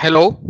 Hello.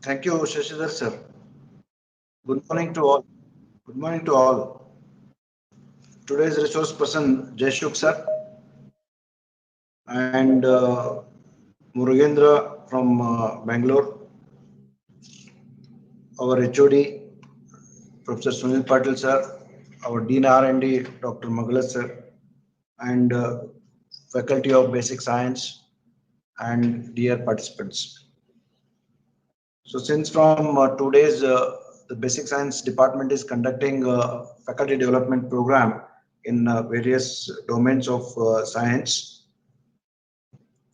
Thank you, Shashidhar sir. Good morning to all. Good morning to all. Today's resource person Jayshuk sir and Murugendra from Bangalore, our HOD Professor Sunil Patil sir, our Dean R&D Dr. Magalas sir, and Faculty of Basic Science and dear participants. So since from today's the Basic Science Department is conducting a faculty development program in various domains of science.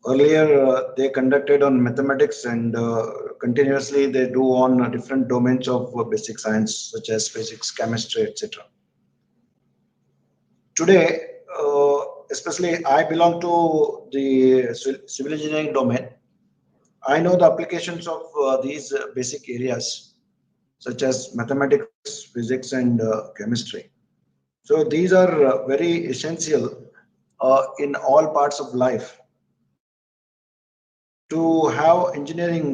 Earlier, they conducted on mathematics and continuously they do on different domains of basic science such as physics, chemistry, etc. Today, especially I belong to the civil engineering domain. I know the applications of these basic areas such as mathematics, physics, and chemistry. So these are very essential in all parts of life. To have engineering,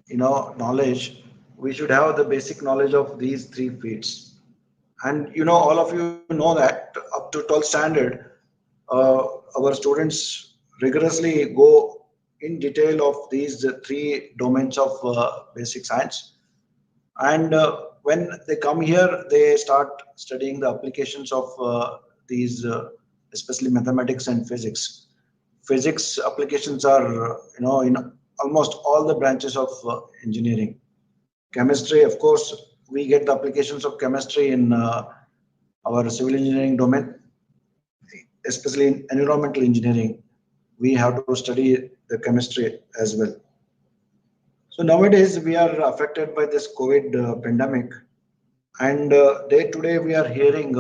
knowledge, we should have the basic knowledge of these three fields. And all of you know that up to 12th standard, uh, our students rigorously go in detail of these three domains of basic science. And when they come here, they start studying the applications of these, especially mathematics and physics. Physics applications are, in almost all the branches of engineering. Chemistry, of course, we get the applications of chemistry in our civil engineering domain, especially in environmental engineering. We have to study the chemistry as well. So nowadays we are affected by this COVID pandemic, and day to day we are hearing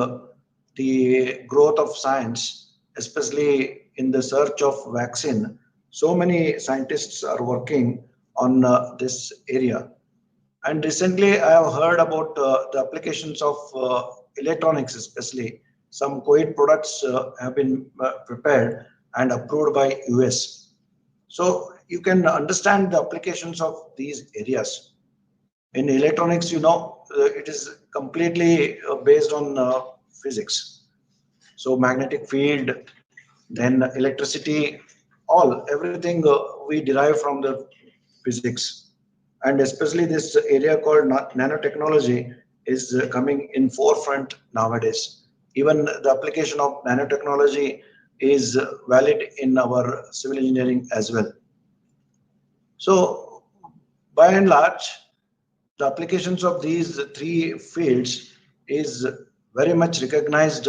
the growth of science, especially in the search of vaccine. So many scientists are working on this area. And recently, I have heard about the applications of electronics, especially some COVID products have been prepared and approved by US. So you can understand the applications of these areas. In electronics, it is completely based on physics. So magnetic field, then electricity, everything we derive from the physics. And especially this area called nanotechnology is coming in forefront nowadays. Even the application of nanotechnology is valid in our civil engineering as well. So by and large, the applications of these three fields is very much recognized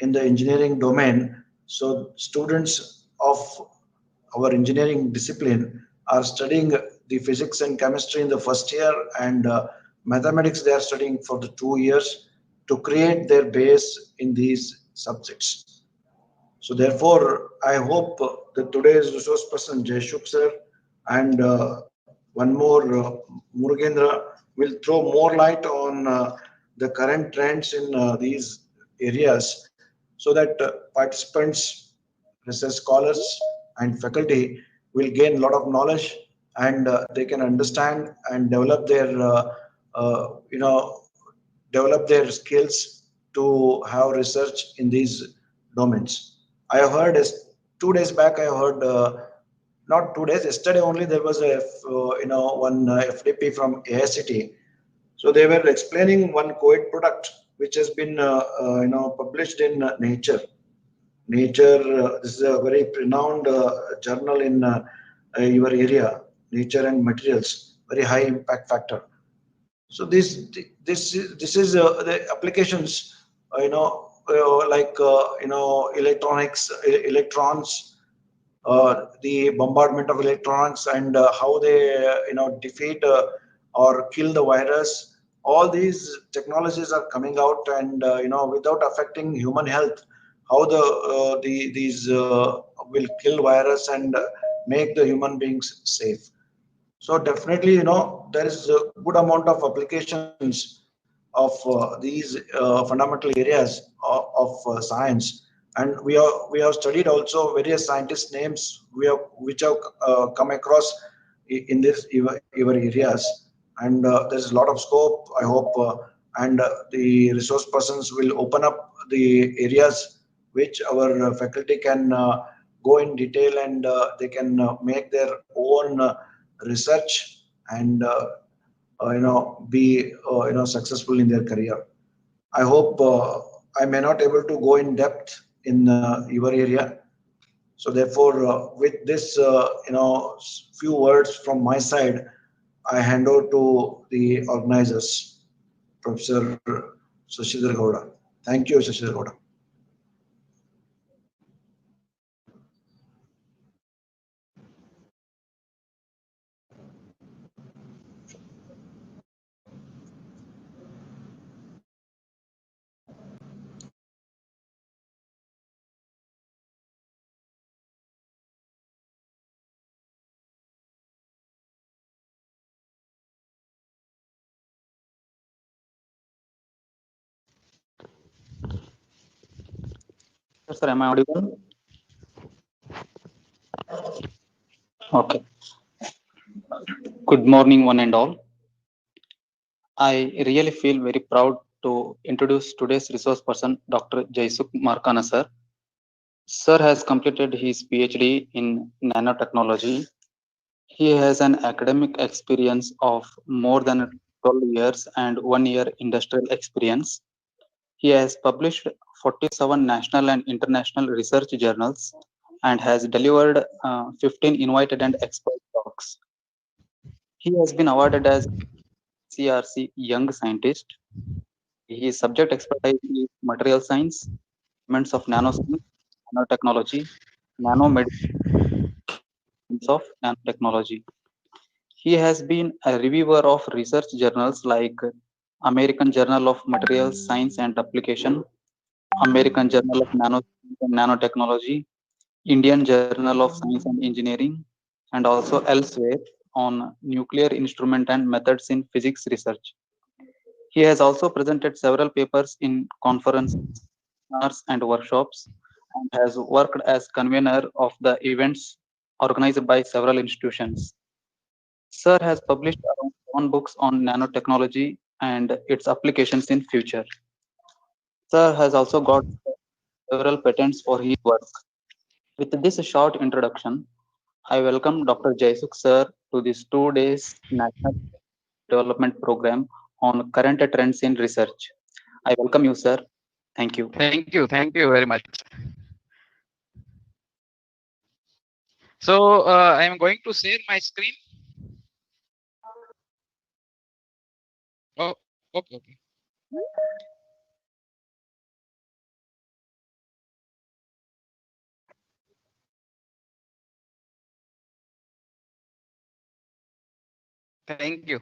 in the engineering domain. So students of our engineering discipline are studying the physics and chemistry in the first year, and mathematics they are studying for the 2 years to create their base in these subjects. So therefore, I hope that today's resource person Jayshuk sir and one more Murugendra will throw more light on the current trends in these areas so that participants, research scholars, and faculty will gain a lot of knowledge, and they can understand and develop their develop their skills to have research in these domains. I have heard 2 days back. I heard not 2 days. Yesterday only there was a one FDP from AICT. So they were explaining one COVID product which has been published in Nature. Nature. This is a very renowned journal in your area. Nature and Materials. Very high impact factor. So this is the applications, like electronics, electrons, the bombardment of electrons, and how they defeat or kill the virus. All these technologies are coming out, and without affecting human health, how these will kill virus and make the human beings safe. So definitely, there is a good amount of applications of these fundamental areas of science, and we have studied also various scientist names which have come across in this your areas, and there's a lot of scope. I hope, and the resource persons will open up the areas which our faculty can go in detail, and they can make their own research, and be successful in their career. I hope I may not able to go in depth in your area. So therefore, with this few words from my side, I hand over to the organizers, Professor Shashidhar Gowda. Thank you, Shashidhar Gowda. Yes, sir, am I audible? Okay. Good morning, one and all. I really feel very proud to introduce today's resource person, Dr. Jaisuk Markana, sir. Sir has completed his PhD in nanotechnology. He has an academic experience of more than 12 years and 1 year industrial experience. He has published 47 national and international research journals and has delivered 15 invited and expert talks. He has been awarded as CRC Young Scientist. His subject expertise is material science, elements of nanoscience, nanotechnology, nanomedicine of nanotechnology. He has been a reviewer of research journals like American Journal of Materials Science and Application, American Journal of Nanoscience and Nanotechnology, Indian Journal of Science and Engineering, and also elsewhere on nuclear instrument and methods in physics research. He has also presented several papers in conferences, seminars, and workshops, and has worked as convener of the events organized by several institutions. Sir has published around 7 books on nanotechnology and its applications in future. Sir has also got several patents for his work. With this short introduction, I welcome Dr. Jaisuk sir to this 2 days National Development Program on current trends in research. I welcome you, sir. Thank you. Thank you very much. So I am going to share my screen. Oh, okay. Thank you.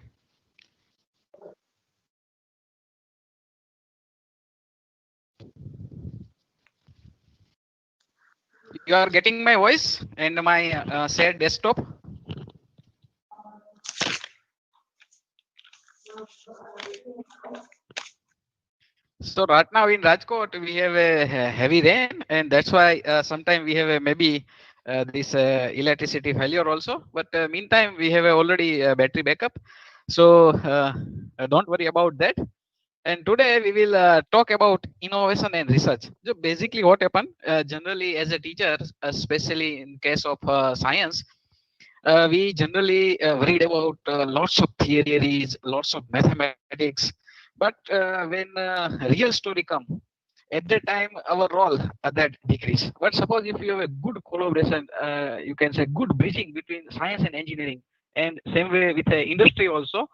You are getting my voice and my shared desktop. So right now in Rajkot we have a heavy rain, and that's why sometimes we have a maybe this electricity failure also. But meantime we have a already battery backup, so don't worry about that. And today we will talk about innovation and research. So basically, what happened generally as a teacher, especially in case of science, we generally read about lots of theories, lots of mathematics. But when real story come, at that time our role that decrease. But suppose if you have a good collaboration, you can say good bridging between science and engineering, and same way with the industry also,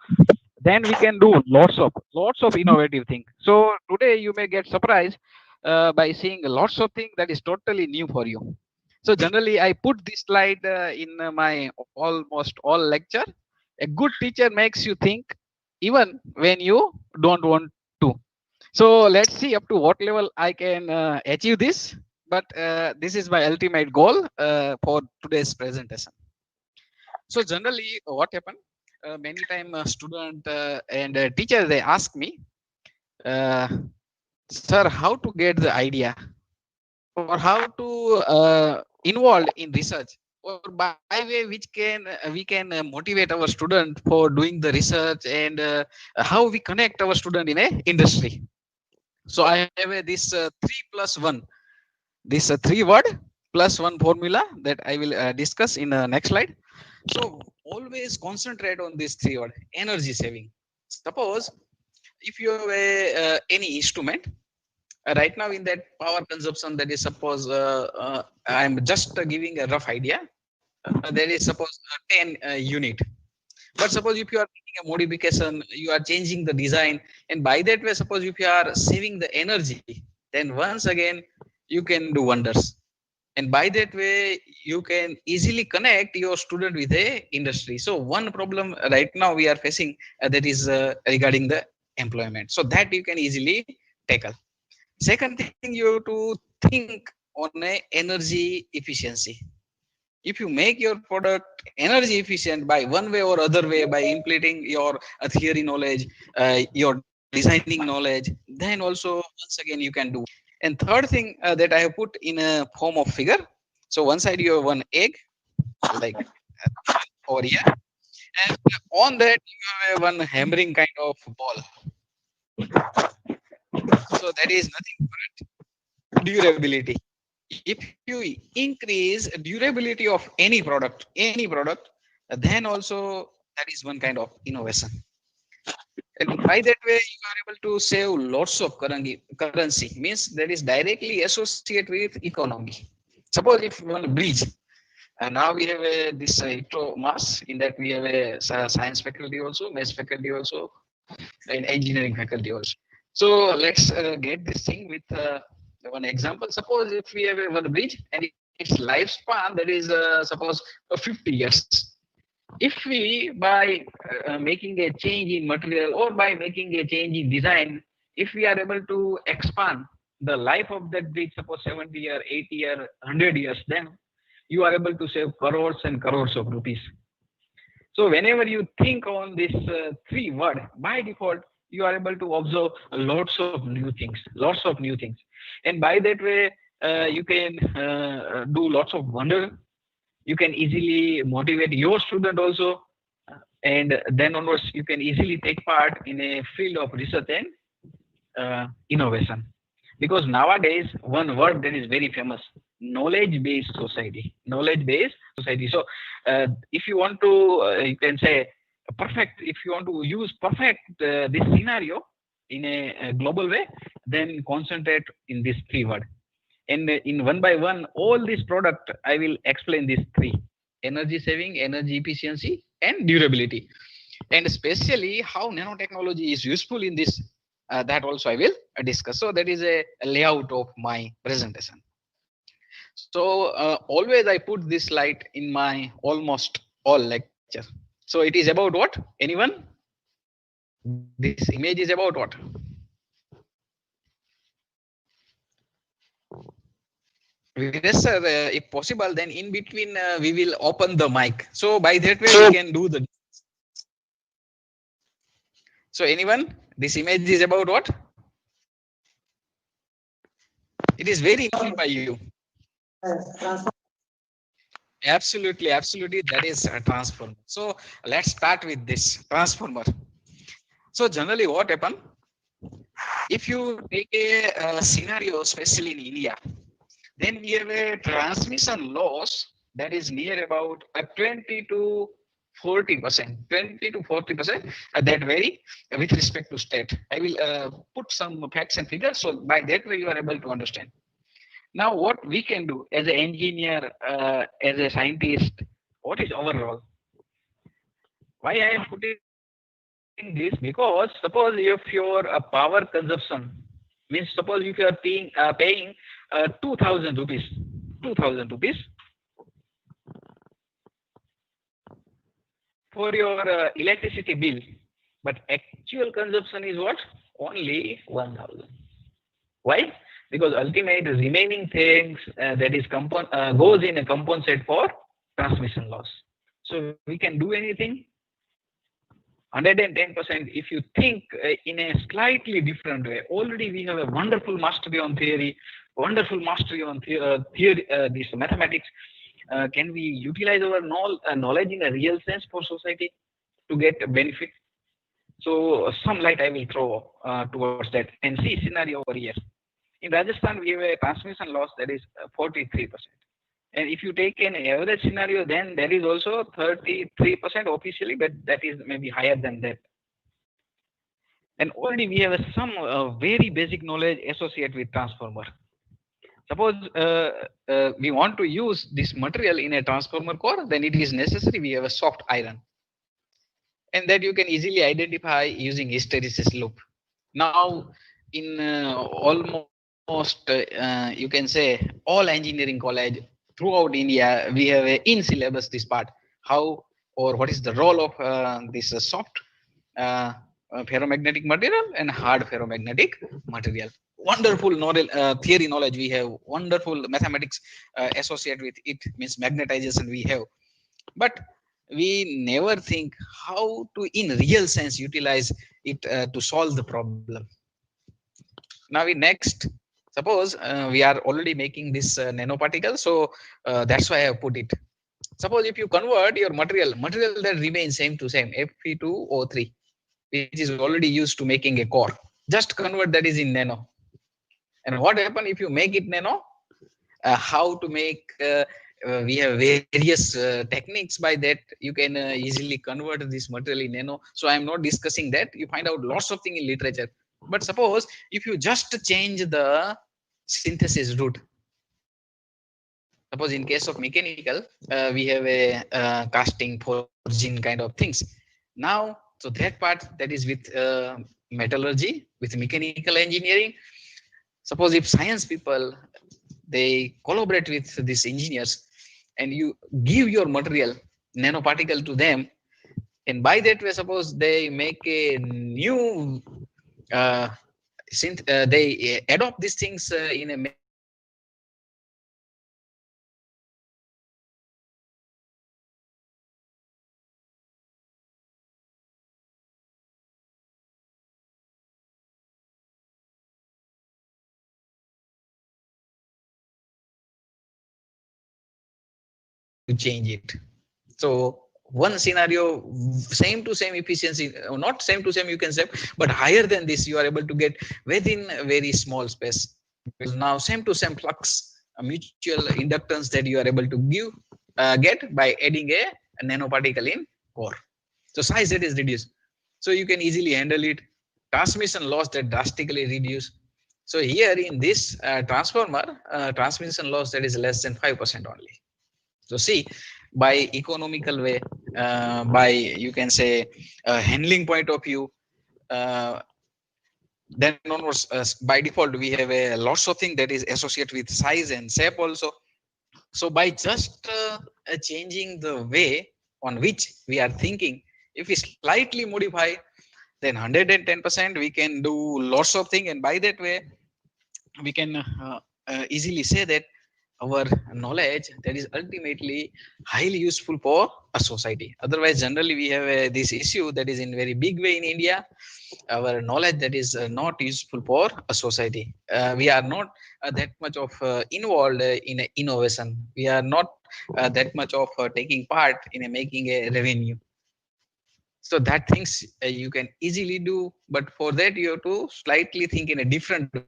then we can do lots of innovative things. So today you may get surprised by seeing lots of things that is totally new for you. So generally I put this slide in my almost all lecture. A good teacher makes you think even when you don't want to. So let's see up to what level I can achieve this. But this is my ultimate goal for today's presentation. So generally what happened, many time student and teacher they ask me, uh, sir, how to get the idea or how to involve in research, or by way which can we can motivate our student for doing the research, and how we connect our student in a industry. So I have this 3+1, this 3 word plus one formula that I will discuss in the next slide. So always concentrate on this 3 word: energy saving. Suppose if you have any instrument, right now in that power consumption, that is suppose I'm just giving a rough idea. There is suppose 10 unit. But suppose if you are making a modification, you are changing the design, and by that way, suppose if you are saving the energy, then once again you can do wonders. And by that way, you can easily connect your student with a industry. So one problem right now we are facing, that is regarding the employment. So that you can easily tackle. Second thing, you have to think on a energy efficiency. If you make your product energy efficient by one way or other way, by implementing your theory knowledge, your designing knowledge, then also once again you can do. And third thing that I have put in a form of figure. So one side you have one egg, like over here, and on that you have one hammering kind of ball. So that is nothing but durability. If you increase durability of any product, then also that is one kind of innovation. And by that way, you are able to save lots of currency. Means that is directly associated with economy. Suppose if one bridge, and now we have this mass in that we have a science faculty also, maths faculty also, and engineering faculty also. So let's get this thing with one example. Suppose if we have one bridge and its lifespan that is suppose 50 years. If we by making a change in material or by making a change in design, if we are able to expand the life of that bridge, suppose 70 year, 80 year, 100 years, then you are able to save crores and crores of rupees. So whenever you think on this three word, by default, you are able to observe lots of new things. And by that way, you can do lots of wonder. You can easily motivate your student also. And then onwards, you can easily take part in a field of research and innovation. Because nowadays, one word that is very famous, knowledge-based society. Knowledge-based society. So, if you want to, you can say perfect. If you want to use perfect this scenario in a global way, then concentrate in this three word. And in one by one, all this product, I will explain these three: energy saving, energy efficiency, and durability. And especially how nanotechnology is useful in this, that also I will discuss. So that is a layout of my presentation. So always I put this slide in my almost all lecture. So it is about what? Anyone? This image is about what? Yes, sir. If possible, then in between we will open the mic. So by that way we can do the. So anyone? This image is about what? It is very important by you. Absolutely, absolutely. That is a transformer. So let's start with this transformer. So generally, what happen if you take a scenario, especially in India, then we have a transmission loss that is near about 20 to 40%, 20 to 40% that vary with respect to state. I will put some facts and figures, so by that way you are able to understand. Now, what we can do as an engineer, as a scientist, what is our role? Why I am putting this? Because suppose if your power consumption means, suppose if you are paying 2,000 rupees, 2,000 rupees for your electricity bill, but actual consumption is what? Only 1,000. Why? Because ultimate remaining things that is goes in a compensate for transmission loss. So we can do anything 110% if you think in a slightly different way. Already we have a wonderful mastery on theory, wonderful mastery on theory, this mathematics. Can we utilize our knowledge in a real sense for society to get a benefit? So some light I will throw towards that and see scenario over here. In Rajasthan, we have a transmission loss that is 43%. And if you take an average scenario, then there is also 33% officially, but that is maybe higher than that. And already we have some very basic knowledge associated with transformer. Suppose we want to use this material in a transformer core, then it is necessary we have a soft iron. And that you can easily identify using hysteresis loop. Now, in almost, you can say, all engineering college throughout India, we have in syllabus this part, how or what is the role of this soft ferromagnetic material and hard ferromagnetic material. Wonderful theory knowledge we have, wonderful mathematics associated with it, means magnetization we have. But we never think how to, in real sense, utilize it to solve the problem. Now, we next Suppose we are already making this nanoparticle, so that's why I have put it. Suppose if you convert your material that remains same to same, Fe2O3, which is already used to making a core. Just convert that is in nano. And what happen if you make it nano? How to make? We have various techniques by that. You can easily convert this material in nano. So I am not discussing that. You find out lots of things in literature. But suppose if you just change the synthesis route. Suppose in case of mechanical, we have a casting, forging kind of things. Now, so that part that is with metallurgy, with mechanical engineering. Suppose if science people they collaborate with these engineers, and you give your material nanoparticle to them, and by that way, suppose they make a new uh, they adopt these things in a manner that is to change it. So one scenario, same to same efficiency, not same to same you can say, but higher than this you are able to get within a very small space. Because now same to same flux, a mutual inductance that you are able to give, get by adding a nanoparticle in core. So size that is reduced. So you can easily handle it. Transmission loss that drastically reduce. So here in this transformer, transmission loss that is less than 5% only. So see, by economical way, by you can say handling point of view, uh, then onwards by default we have a lots of thing that is associated with size and shape also. So by just changing the way on which we are thinking, if we slightly modify, then 110% we can do lots of things, and by that way we can easily say that our knowledge that is ultimately highly useful for a society. Otherwise generally we have this issue that is in very big way in India, our knowledge that is not useful for a society. We are not that much of involved in innovation. We are not that much of taking part in making a revenue. So that things you can easily do, but for that you have to slightly think in a different way.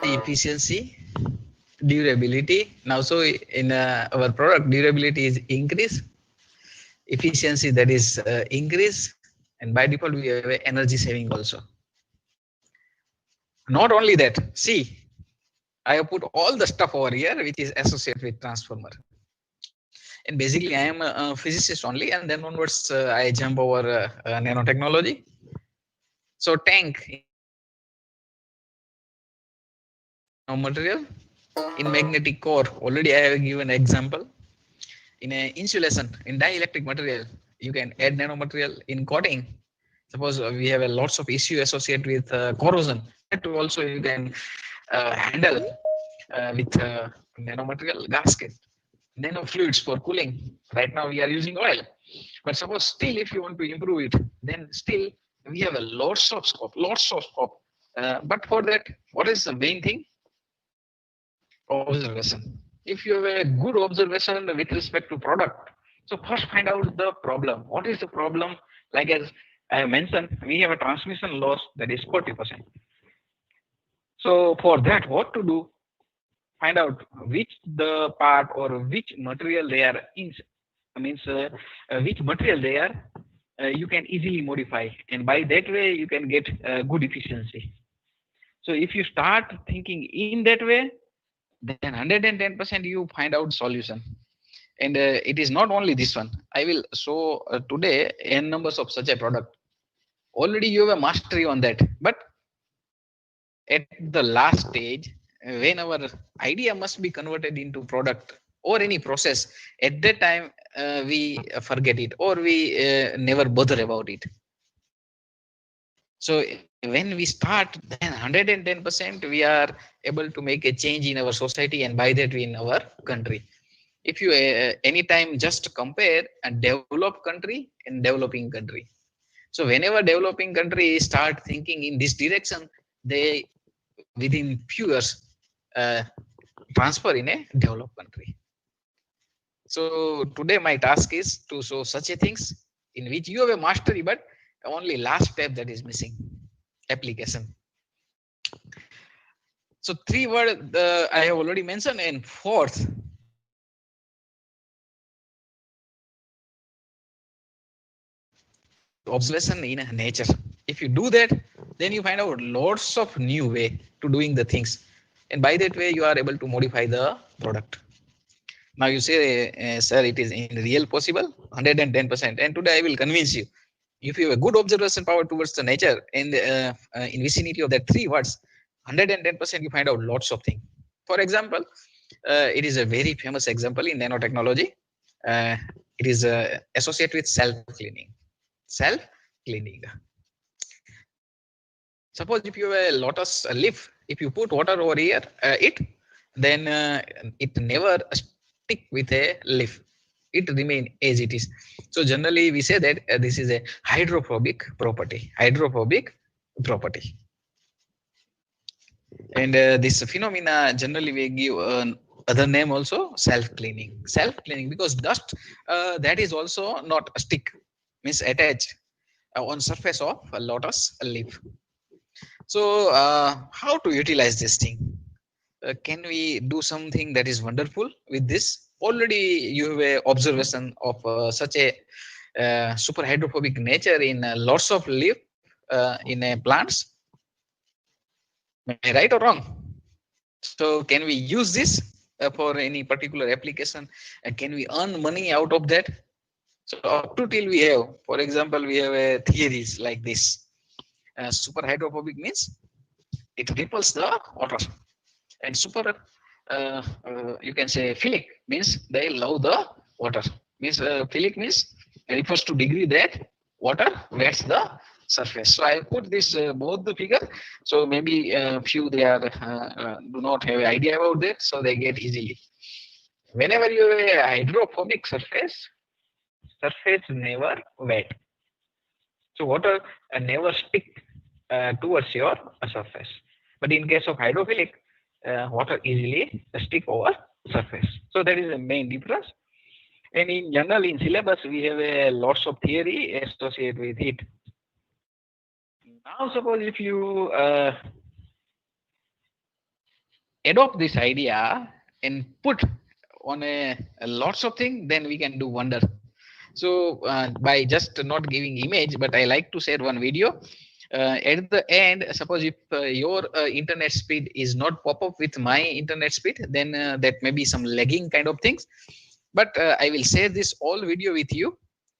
Energy efficiency, durability. Now, so in our product, durability is increase, efficiency that is increase, and by default we have a energy saving also. Not only that, see, I have put all the stuff over here which is associated with transformer. And basically, I am a physicist only, and then onwards I jump over nanotechnology. So tank in electric material, nanomaterial. In magnetic core, already I have given example. In a insulation, in dielectric material, you can add nanomaterial. In coating, suppose we have a lots of issue associated with corrosion. That also you can handle with nanomaterial gasket. Nanofluids for cooling. Right now we are using oil, but suppose still if you want to improve it, then still we have a lots of scope, lots of scope. But for that, what is the main thing? Observation. If you have a good observation with respect to product, so first find out the problem. What is the problem? Like as I have mentioned, we have a transmission loss that is 40%. So for that, what to do? Find out which the part or which material they are in, means which material they are. You can easily modify, and by that way you can get good efficiency. So if you start thinking in that way, then 110% you find out solution. And it is not only this one. I will show today n numbers of such a product. Already you have a mastery on that, but at the last stage, when our idea must be converted into product or any process, at that time we forget it, or we never bother about it. So when we start, then 110% we are able to make a change in our society, and by that in our country. If you anytime just compare a developed country and developing country, So whenever developing countries start thinking in this direction, they within few years uh, transfer in a developed country. So today my task is to show such a things in which you have a mastery, but only last step that is missing, application. So three word I have already mentioned, and fourth, that is observation in nature. If you do that, then you find out lots of new way to doing the things, and by that way you are able to modify the product. Now you say, sir, it is in real possible, 110%. And today I will convince you. If you have a good observation power towards the nature and in vicinity of that three words, 110% you find out lots of things. For example, it is a very famous example in nanotechnology. Uh, it is associated with self-cleaning. Self-cleaning. Suppose if you have a lotus leaf, if you put water over here, then it never stick with a leaf. It remain as it is. So generally we say that this is a hydrophobic property. Hydrophobic property. And this phenomena generally we give other name also self-cleaning. Self-cleaning because dust that is also not a stick, means attach on surface of a lotus leaf. So, how to utilize this thing? Can we do something that is wonderful with this? Already, you have a observation of such a super hydrophobic nature in lots of leaf in plants. Am I right or wrong? So, can we use this for any particular application? Can we earn money out of that? So, up to till we have, for example, we have theories like this. Super hydrophobic means it repels the water, and super you can say philic means they love the water, means philic means refers to degree that water wets the surface. So I put this both the figure, so maybe few they are do not have idea about that, so they get easily. Whenever you have a hydrophobic surface never wet, so water never stick towards your surface. But in case of hydrophilic, water easily stick over surface. So that is the main difference. And in general, in syllabus, we have lots of theory associated with it. Now, suppose if you adopt this idea and put on a lots of things, then we can do wonder. So by just not giving image, but I like to share one video. At the end, suppose if your internet speed is not pop up with my internet speed, then that may be some lagging kind of things. But I will share this all video with you.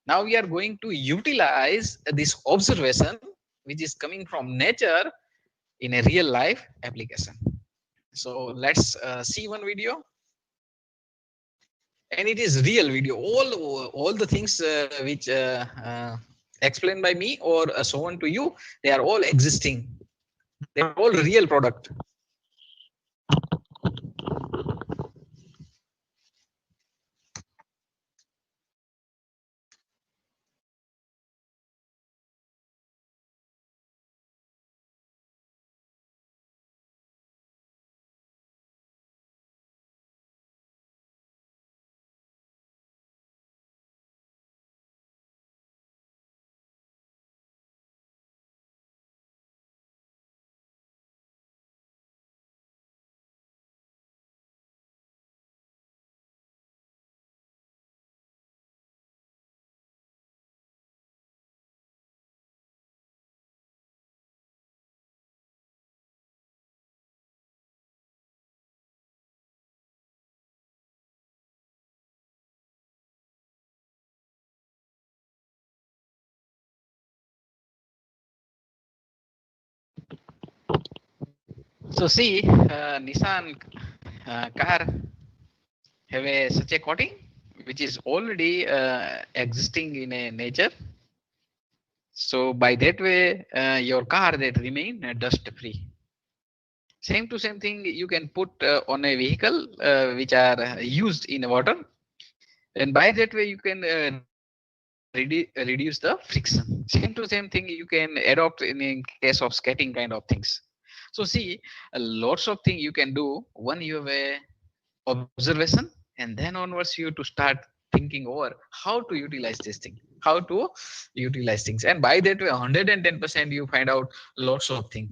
Now we are going to utilize this observation, which is coming from nature, in a real life application. So let's see one video. And it is real video. All the things which explained by me or shown to you, they are all existing. They are all real product. So see, Nissan car have such a coating which is already existing in a nature. So by that way, your car that remain dust free. Same to same thing you can put on a vehicle which are used in water, and by that way you can reduce the friction. Same to same thing you can adopt in case of skating kind of things. So see, lots of things you can do. One, you have a observation, and then onwards you to start thinking over how to utilize this thing, how to utilize things, and by that way 110% you find out lots of things.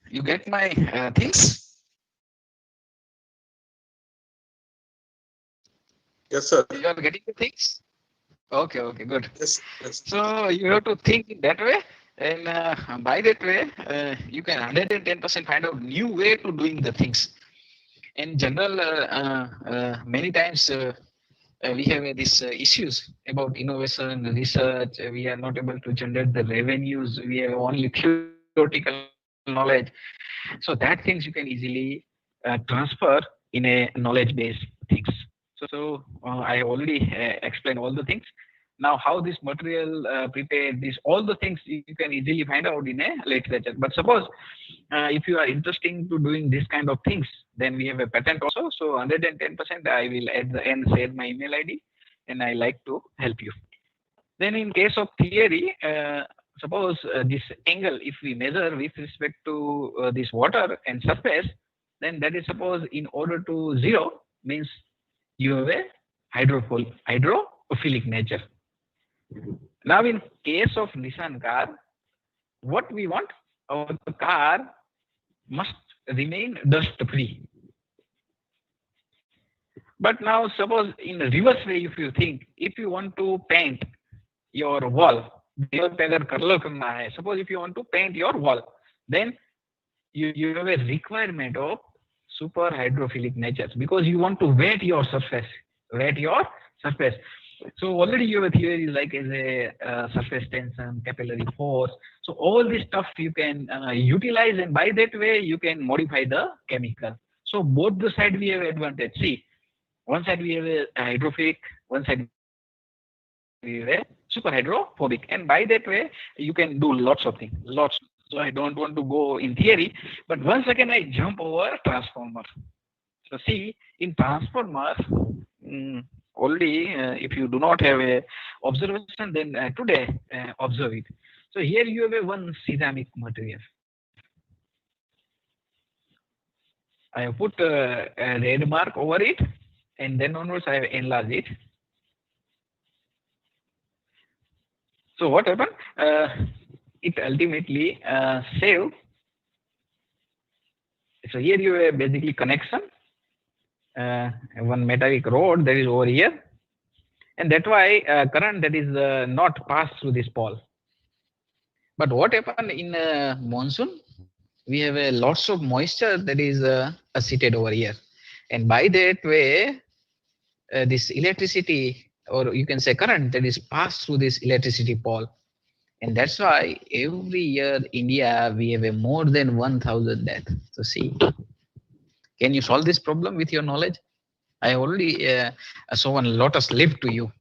You get my things? Yes, sir. You are getting the things? Okay, okay, good. Yes, yes. So you have to think in that way, and by that way, you can 110% find out new way to doing the things. In general, many times we have these issues about innovation, research. We are not able to generate the revenues. We have only theoretical knowledge. So that things you can easily transfer in a knowledge-based things. So I already explained all the things. Now, how this material prepared, this all the things you can easily find out in a literature. But suppose if you are interested to doing this kind of things, then we have a patent also. So 110% I will at the end share my email ID, and I like to help you. Then in case of theory, suppose this angle, if we measure with respect to this water and surface, then that is suppose in order to zero means you have a hydrophilic nature. Now in case of Nissan car, what we want, our car must remain dust free. But now suppose in reverse way, if you think, if you want to paint your wall, दीवार पे अगर colour करना है, suppose if you want to paint your wall, then you have a requirement of super hydrophilic nature because you want to wet your surface. So already you have a theory like as a surface tension, capillary force. So all this stuff you can utilize, and by that way you can modify the chemical. So both the side we have advantage. See, one side we have a hydrophilic, one side we have a super hydrophobic, and by that way you can do lots of things, lots. So I don't want to go in theory, but once again I jump over transformer. So see, in transformer, already if you do not have a observation, then today observe it. So here you have a one ceramic material. I have put a red mark over it, and then onwards I have enlarged it. So what happened? It ultimately saved. So here you have basically connection. One metallic rod that is over here, and that's why current that is not passed through this pole. But what happened in monsoon? We have lots of moisture that is seated over here, and by that way, this electricity, or you can say current, that is passed through this electricity pole, and that's why every year India we have a more than 1,000 death. So see, can you solve this problem with your knowledge? I already saw one lotus leaf to you.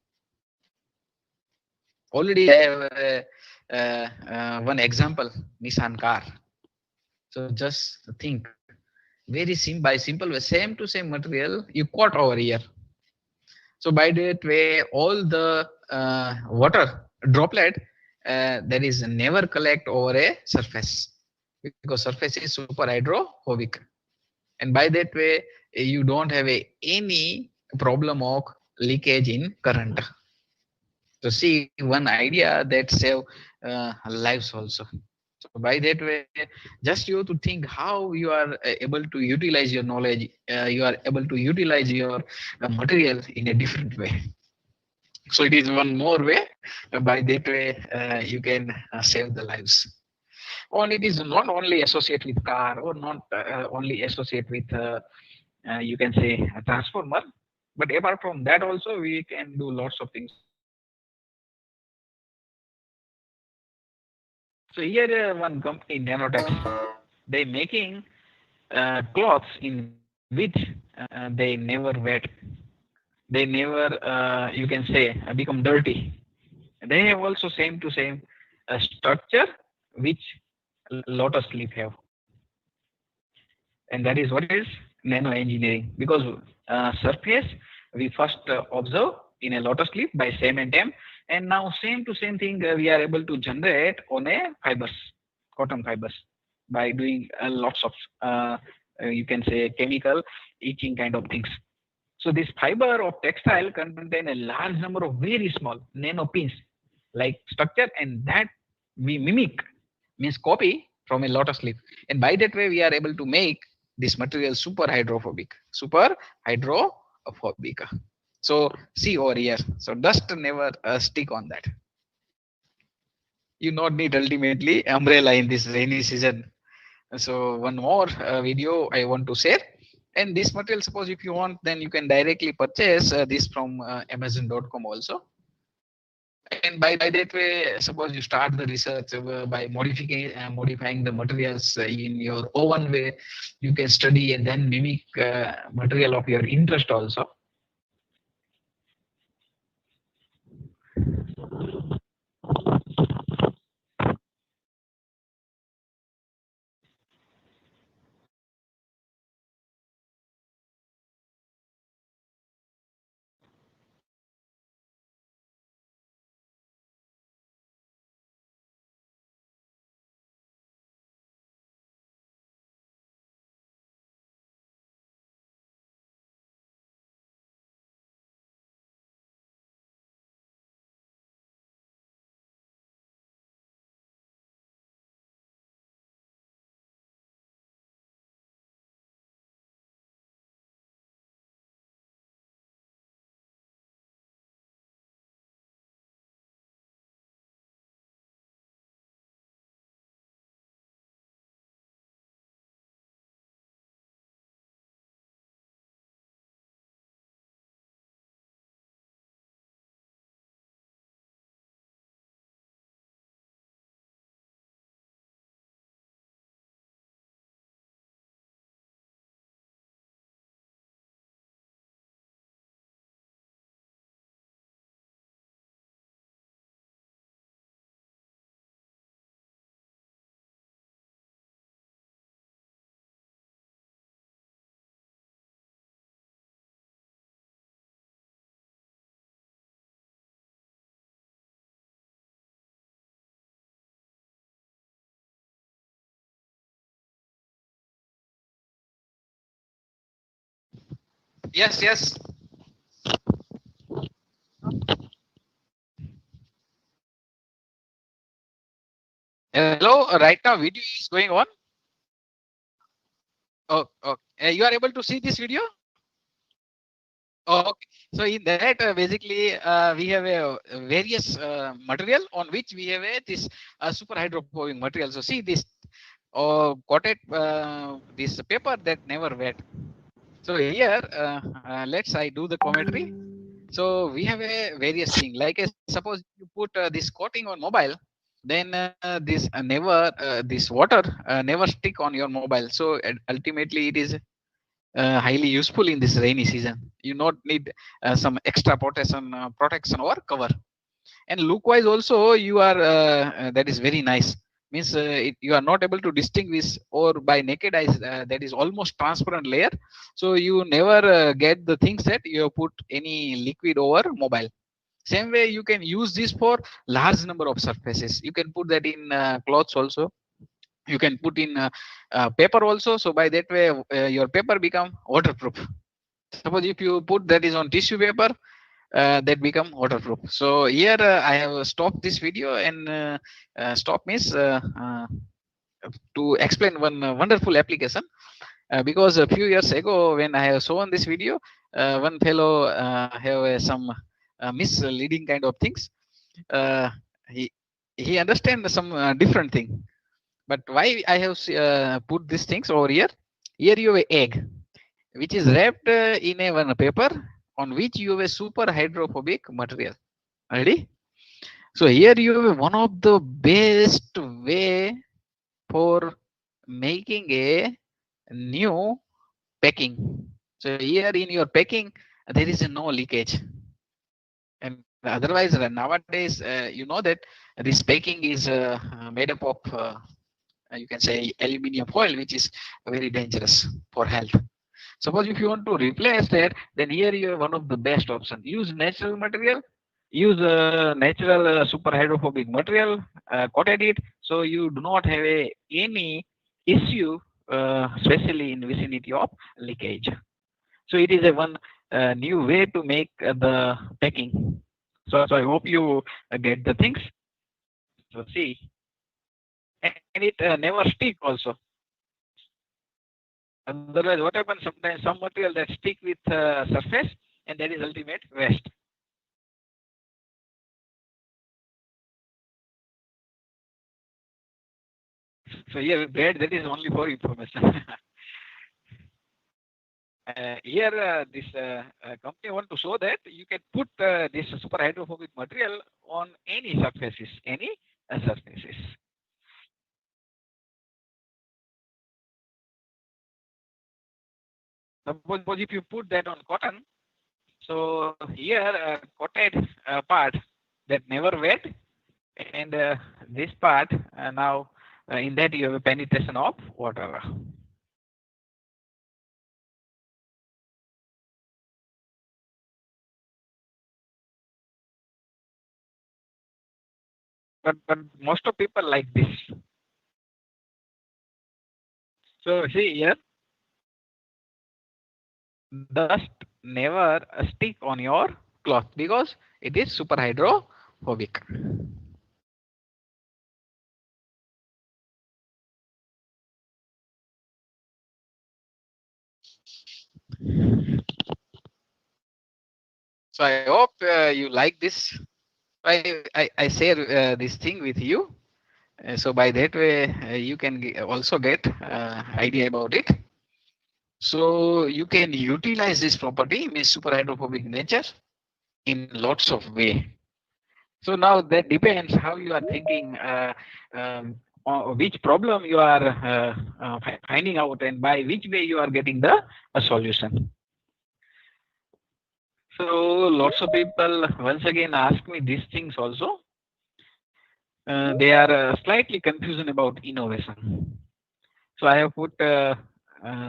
Already I have one example, Nissan car. So just think, very by simple way, same to same material you caught over here. So by that way, all the water droplet that is never collect over a surface because surface is super hydrophobic, and by that way you don't have any problem of leakage in current. So see, one idea that save lives also. So by that way, just you have to think how you are able to utilize your knowledge. You are able to utilize your material in a different way. So it is one more way. By that way, you can save the lives. And it is not only associate with car or not only associate with you can say a transformer, but apart from that also we can do lots of things. So here one company, Nanotex, they making cloths in which they never wet. They never, you can say, become dirty. They have also same to same structure which lotus leaf have, and that is what is nano engineering, because surface we first observe in a lotus leaf by same and time, and now same to same thing we are able to generate on a fibers, cotton fibers, by doing lots of you can say chemical etching kind of things. So this fiber of textile contain a large number of very small nanopins like structure, and that we mimic, means copy from a lotus leaf, and by that way we are able to make this material super hydrophobic, super hydrophobic. So see over here, so dust never stick on that. You not need ultimately umbrella in this rainy season. So one more video I want to share. And this material, suppose if you want, then you can directly purchase this from Amazon.com also. And by that way, suppose you start the research by modifying the materials in your own way, you can study and then mimic material of your interest also. Yes, yes. Hello, right now video is going on. Oh, okay. You are able to see this video? Okay. So in that, basically, we have a various material on which we have a this super hydrophobic material. So see this coated this paper that never wet. So here, let's I do the commentary. So we have a various thing. Like suppose you put this coating on mobile, then this never this water never stick on your mobile. So ultimately, it is highly useful in this rainy season. You not need some extra protection or cover. And look wise also you are that is very nice, means you are not able to distinguish, or by naked eyes that is almost transparent layer, so you never get the things that you have put any liquid over mobile. Same way you can use this for large number of surfaces. You can put that in clothes also, you can put in paper also, so by that way your paper become waterproof. Suppose if you put that is on tissue paper, that become waterproof. So here I have stopped this video, and stop means to explain one wonderful application, because a few years ago when I have shown this video, one fellow have some misleading kind of things. uh, he he understand some different thing, but why I have put these things over here. Here you have a egg which is wrapped in a one paper on which you have a super hydrophobic material. Ready? So here you have one of the best way for making a new packing. So here in your packing, there is no leakage. And otherwise, nowadays, you know that this packing is made up of, you can say, aluminium foil, which is very dangerous for health. Suppose if you want to replace that, then here you have one of the best options. Use natural material, use natural super hydrophobic material, coated it, so you do not have any issue, especially in vicinity of leakage. So it is a one new way to make the packing. So I hope you get the things. So see, and it never stick also. Otherwise, what happens sometimes some material that stick with surface, and that is ultimate waste. So here, Brad, that is only for information. Here, this company want to show that you can put this super hydrophobic material on any surfaces, any surfaces. Suppose if you put that on cotton, so here coated part that never wet, and this part now in that you have a penetration of water. But most of people like this. So see here, dust never stick on your cloth because it is super hydrophobic. So I hope you like this. I share this thing with you. So by that way, you can also get idea about it. So you can utilize this property, means super hydrophobic nature, in lots of way. So now that depends how you are thinking, which problem you are finding out, and by which way you are getting the solution. So lots of people once again ask me these things also. They are slightly confused about innovation. So I have put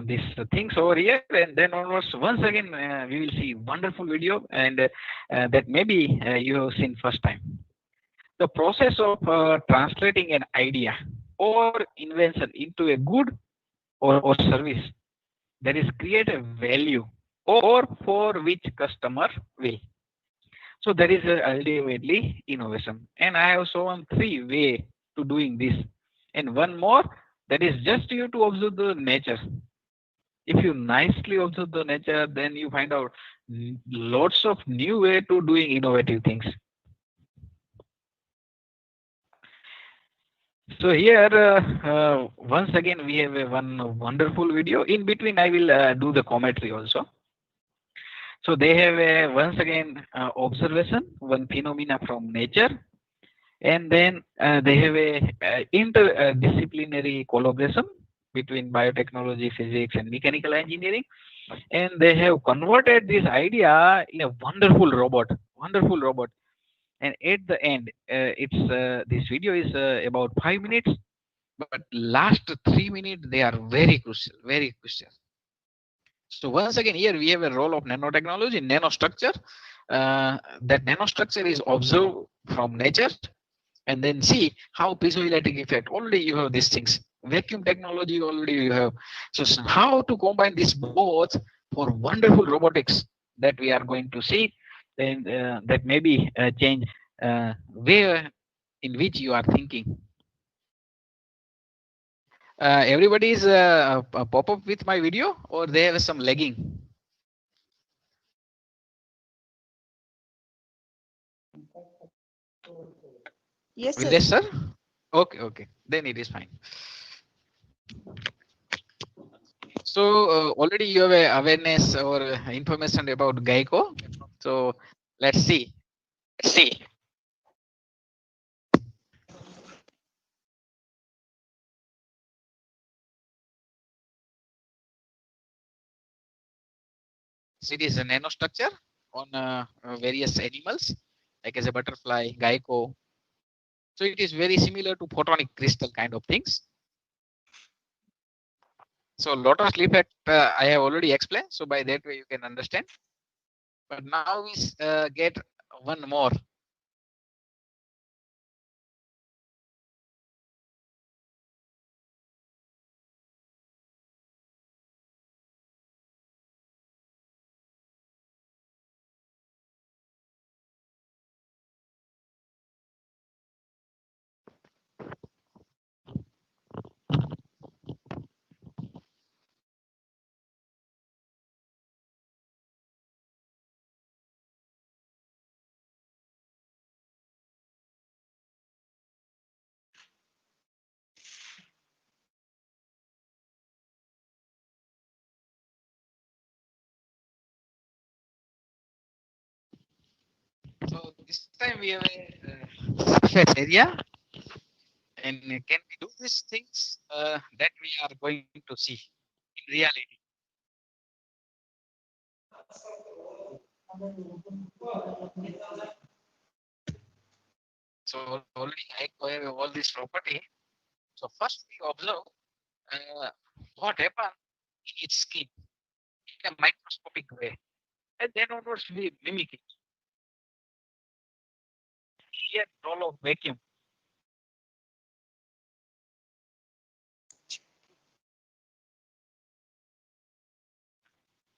these things over here, and then onwards, once again, we will see wonderful video, and that maybe you have seen first time. The process of translating an idea or invention into a good or service that is create a value or for which customer will. So that is ultimately innovation. And I have shown three way to doing this. And one more, that is just you to observe the nature. If you nicely observe the nature, then you find out lots of new way to doing innovative things. So here, once again, we have a one wonderful video. In between, I will do the commentary also. So they have a once again observation, one phenomena from nature, and then they have a interdisciplinary collaboration between biotechnology, physics, and mechanical engineering, and they have converted this idea in a wonderful robot. And at the end, it's this video is about 5 minutes, but last 3 minutes they are very crucial, very crucial. So once again, here we have a role of nanotechnology, nanostructure. That nanostructure is observed from nature, and then see how piezoelectric effect. Already you have these things. Vacuum technology already you have. So how to combine this both for wonderful robotics that we are going to see, and that maybe change way in which you are thinking. Everybody is pop up with my video, or they have some lagging. Yes, sir. Yes, sir. Okay. Then it is fine. So already you have a awareness or information about Geico. So let's see. See. So it is a nanostructure on various animals, like as a butterfly, Geico. So it is very similar to photonic crystal kind of things. So lotus leaf effect I have already explained. So by that way you can understand. But now we get one more. So this time we have a surface area, and can we do these things that we are going to see in reality? So already I have all this property. So first we observe what happened in its skin in a microscopic way, and then onwards we mimic it. Here role of vacuum.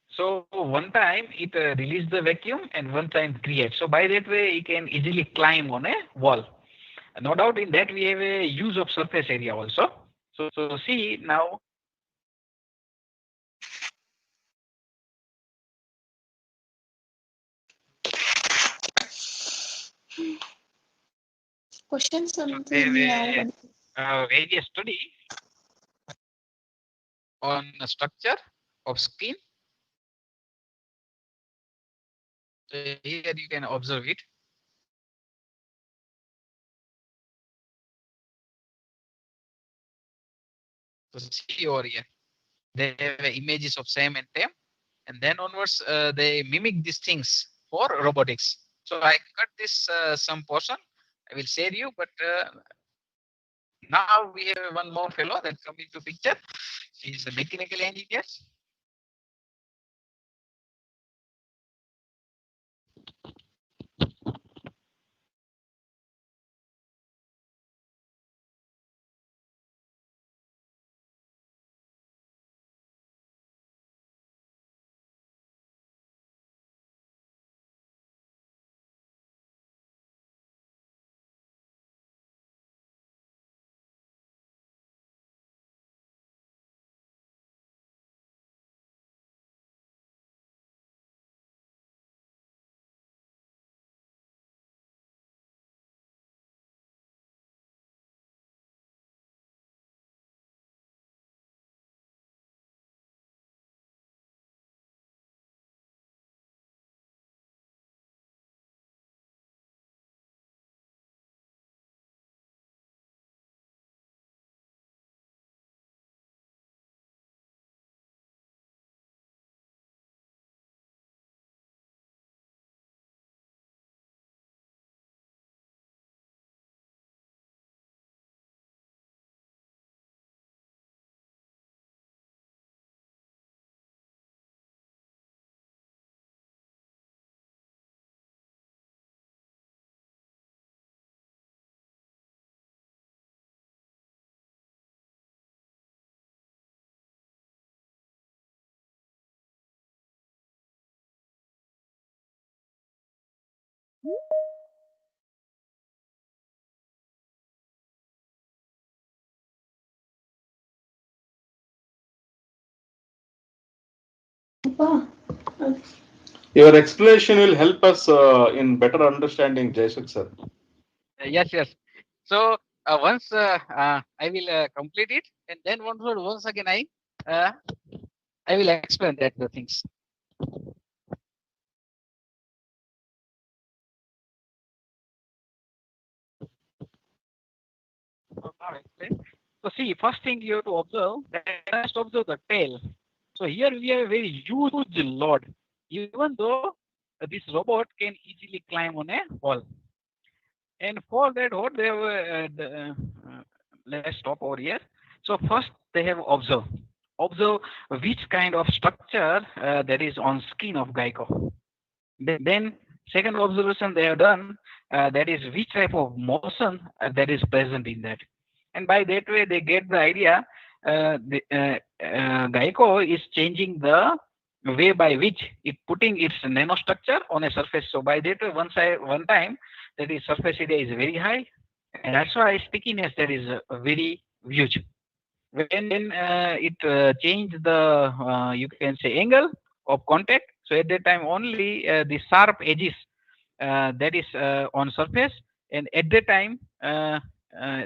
So one time it release the vacuum and one time create. So by that way it can easily climb on a wall. No doubt in that we have a use of surface area also. So see now. Question So something they yeah, have a various study on the structure of skin. So here you can observe it. So see over here, they have images of Sam and Tam, and then onwards they mimic these things for robotics. So I cut this some portion. I will share you, but now we have one more fellow that come into picture. He is a mechanical engineer. Your explanation will help us in better understanding Jaisuk sir. Yes, yes. So once I will complete it, and then once again uh, I will explain that the things. So now explain. So see, first thing you have to observe that first observe the tail. So here we have a very huge load. Even though this robot can easily climb on a wall, and for that what they have, let's stop over here. So first they have observed observe which kind of structure that is on skin of gecko. Then second observation they have done, that is which type of motion that is present in that. And by that way they get the idea gecko is changing the way by which it putting its nanostructure on a surface. So by that way one time that is surface area is very high, and that's why stickiness that is very huge. When it changed the you can say angle of contact, so at that time only the sharp edges that is on surface, and at that time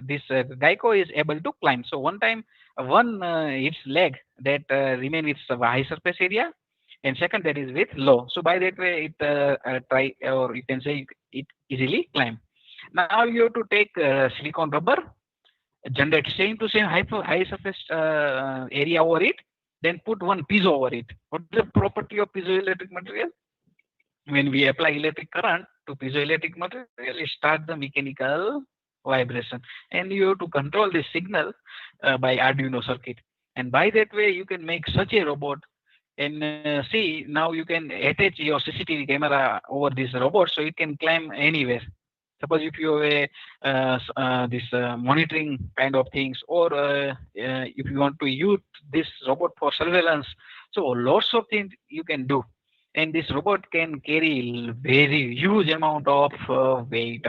this gecko is able to climb. So one time one its leg that remain with high surface area, and second that is with low. So by that way it try, or you can say it easily climb. Now you have to take silicon rubber, generate same to same high surface area over it, then put one piezo over it. What is the property of piezoelectric material? When we apply electric current to piezoelectric material, it starts the mechanical vibration, and you have to control this signal by Arduino circuit. And by that way, you can make such a robot. And see, now you can attach your CCTV camera over this robot, so it can climb anywhere. Suppose if you have a this monitoring kind of things, or if you want to use this robot for surveillance, so lots of things you can do. And this robot can carry very huge amount of weight.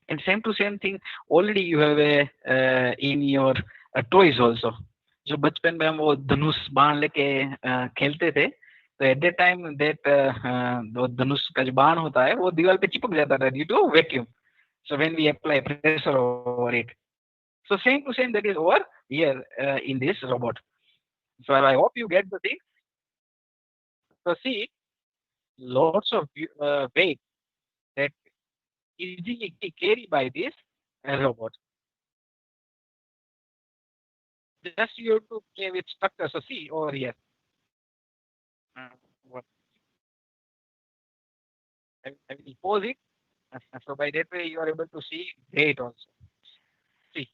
And same to same thing already you have a in your toys also. जो बचपन में हम वो धनुष बाण लेके खेलते थे, तो एट दैट टाइम दैट वो धनुष का जो बाण होता है वो दीवार पे चिपक जाता था due to vacuum. So when we apply pressure over it, so same to same that is over here in this robot. So I hope you get the thing. So see, lots of weight that easily carried by this robot. Just you have to play with structure. So see over here. What I will pause it. So by that way you are able to see weight also. See.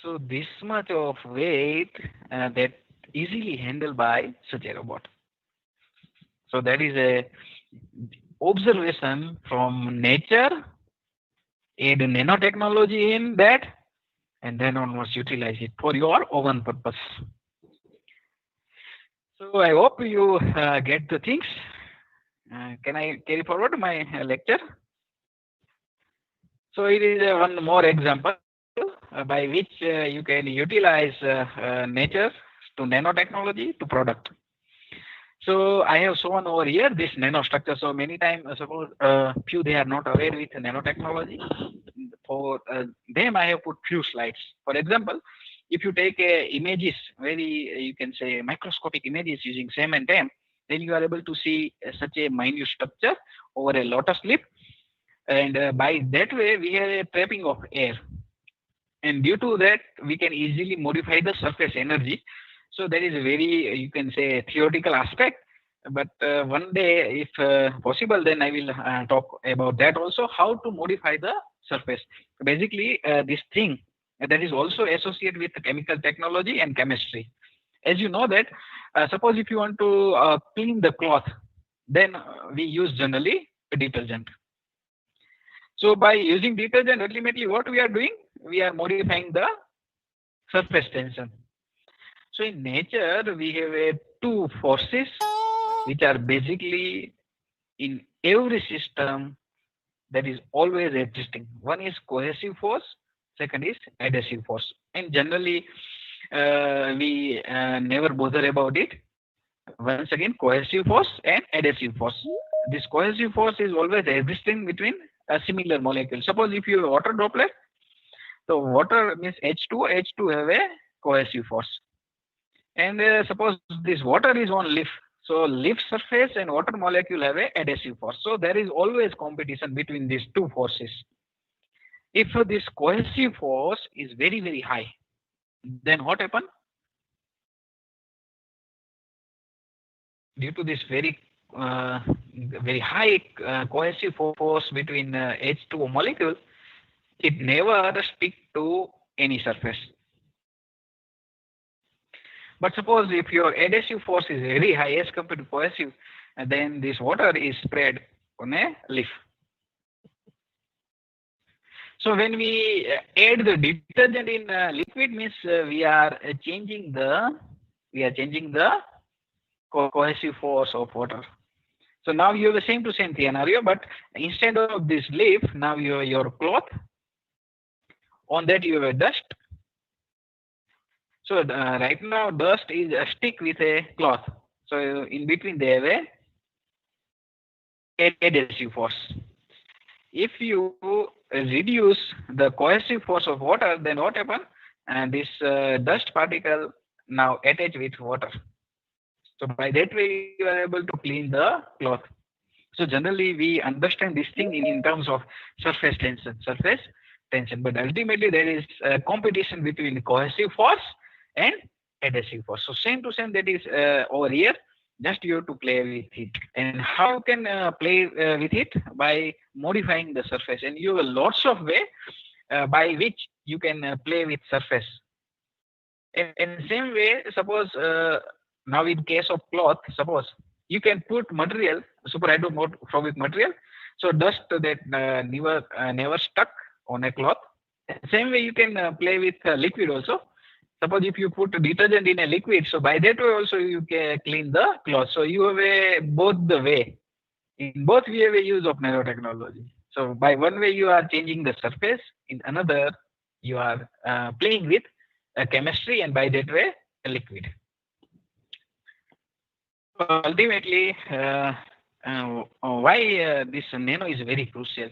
So this much of weight that easily handled by such a robot. So that is a observation from nature, add nanotechnology in that, and then onwards utilize it for your own purpose. So I hope you get the things. Can I carry forward my lecture? So it is one more example by which you can utilize nature to nanotechnology to product. So I have shown over here this nanostructure. So many times, suppose few they are not aware with nanotechnology. For them, I have put few slides. For example, if you take images, very you can say microscopic images using SEM and TEM, then you are able to see such a minute structure over a lotus leaf, and by that way we have a trapping of air, and due to that we can easily modify the surface energy. So that is a very you can say theoretical aspect, but one day if possible then I will talk about that also, how to modify the surface. Basically this thing that is also associated with chemical technology and chemistry. As you know that suppose if you want to clean the cloth, then we use generally a detergent. So by using detergent, ultimately what we are doing, we are modifying the surface tension. So in nature, we have two forces which are basically in every system that is always existing. One is cohesive force, second is adhesive force. And generally, we never bother about it. Once again, cohesive force and adhesive force. This cohesive force is always existing between a similar molecule. Suppose if you have a water droplet, so water means H2, H2 have a cohesive force. And suppose this water is on leaf, so leaf surface and water molecule have a adhesive force. So there is always competition between these two forces. If this cohesive force is very, very high, then what happens? Due to this very high cohesive force between H2 molecule, it never stick to any surface. But suppose if your adhesive force is very high as compared to cohesive, and then this water is spread on a leaf. So when we add the detergent in liquid, means we are changing the cohesive force of water. So now you have the same to same scenario, but instead of this leaf, now you have your cloth. On that you have a dust. So right now dust is a stick with a cloth. So in between they have a adhesive force. If you reduce the cohesive force of water, then what happens? And this dust particle now attach with water. So by that way you are able to clean the cloth. So generally we understand this thing in terms of surface tension. But ultimately there is a competition between cohesive force and adhesive force. So same to same that is over here. Just you have to play with it. And how you can play with it? By modifying the surface. And you have lots of way by which you can play with surface. In same way, suppose now in case of cloth, suppose you can put material, super hydrophobic material, so dust that never stuck on a cloth. Same way you can play with liquid also. Suppose if you put detergent in a liquid, so by that way also you can clean the cloth. So you have a both the way. In both we have a use of nanotechnology. So by one way you are changing the surface, in another you are playing with chemistry, and by that way a liquid. So ultimately, why this nano is very crucial?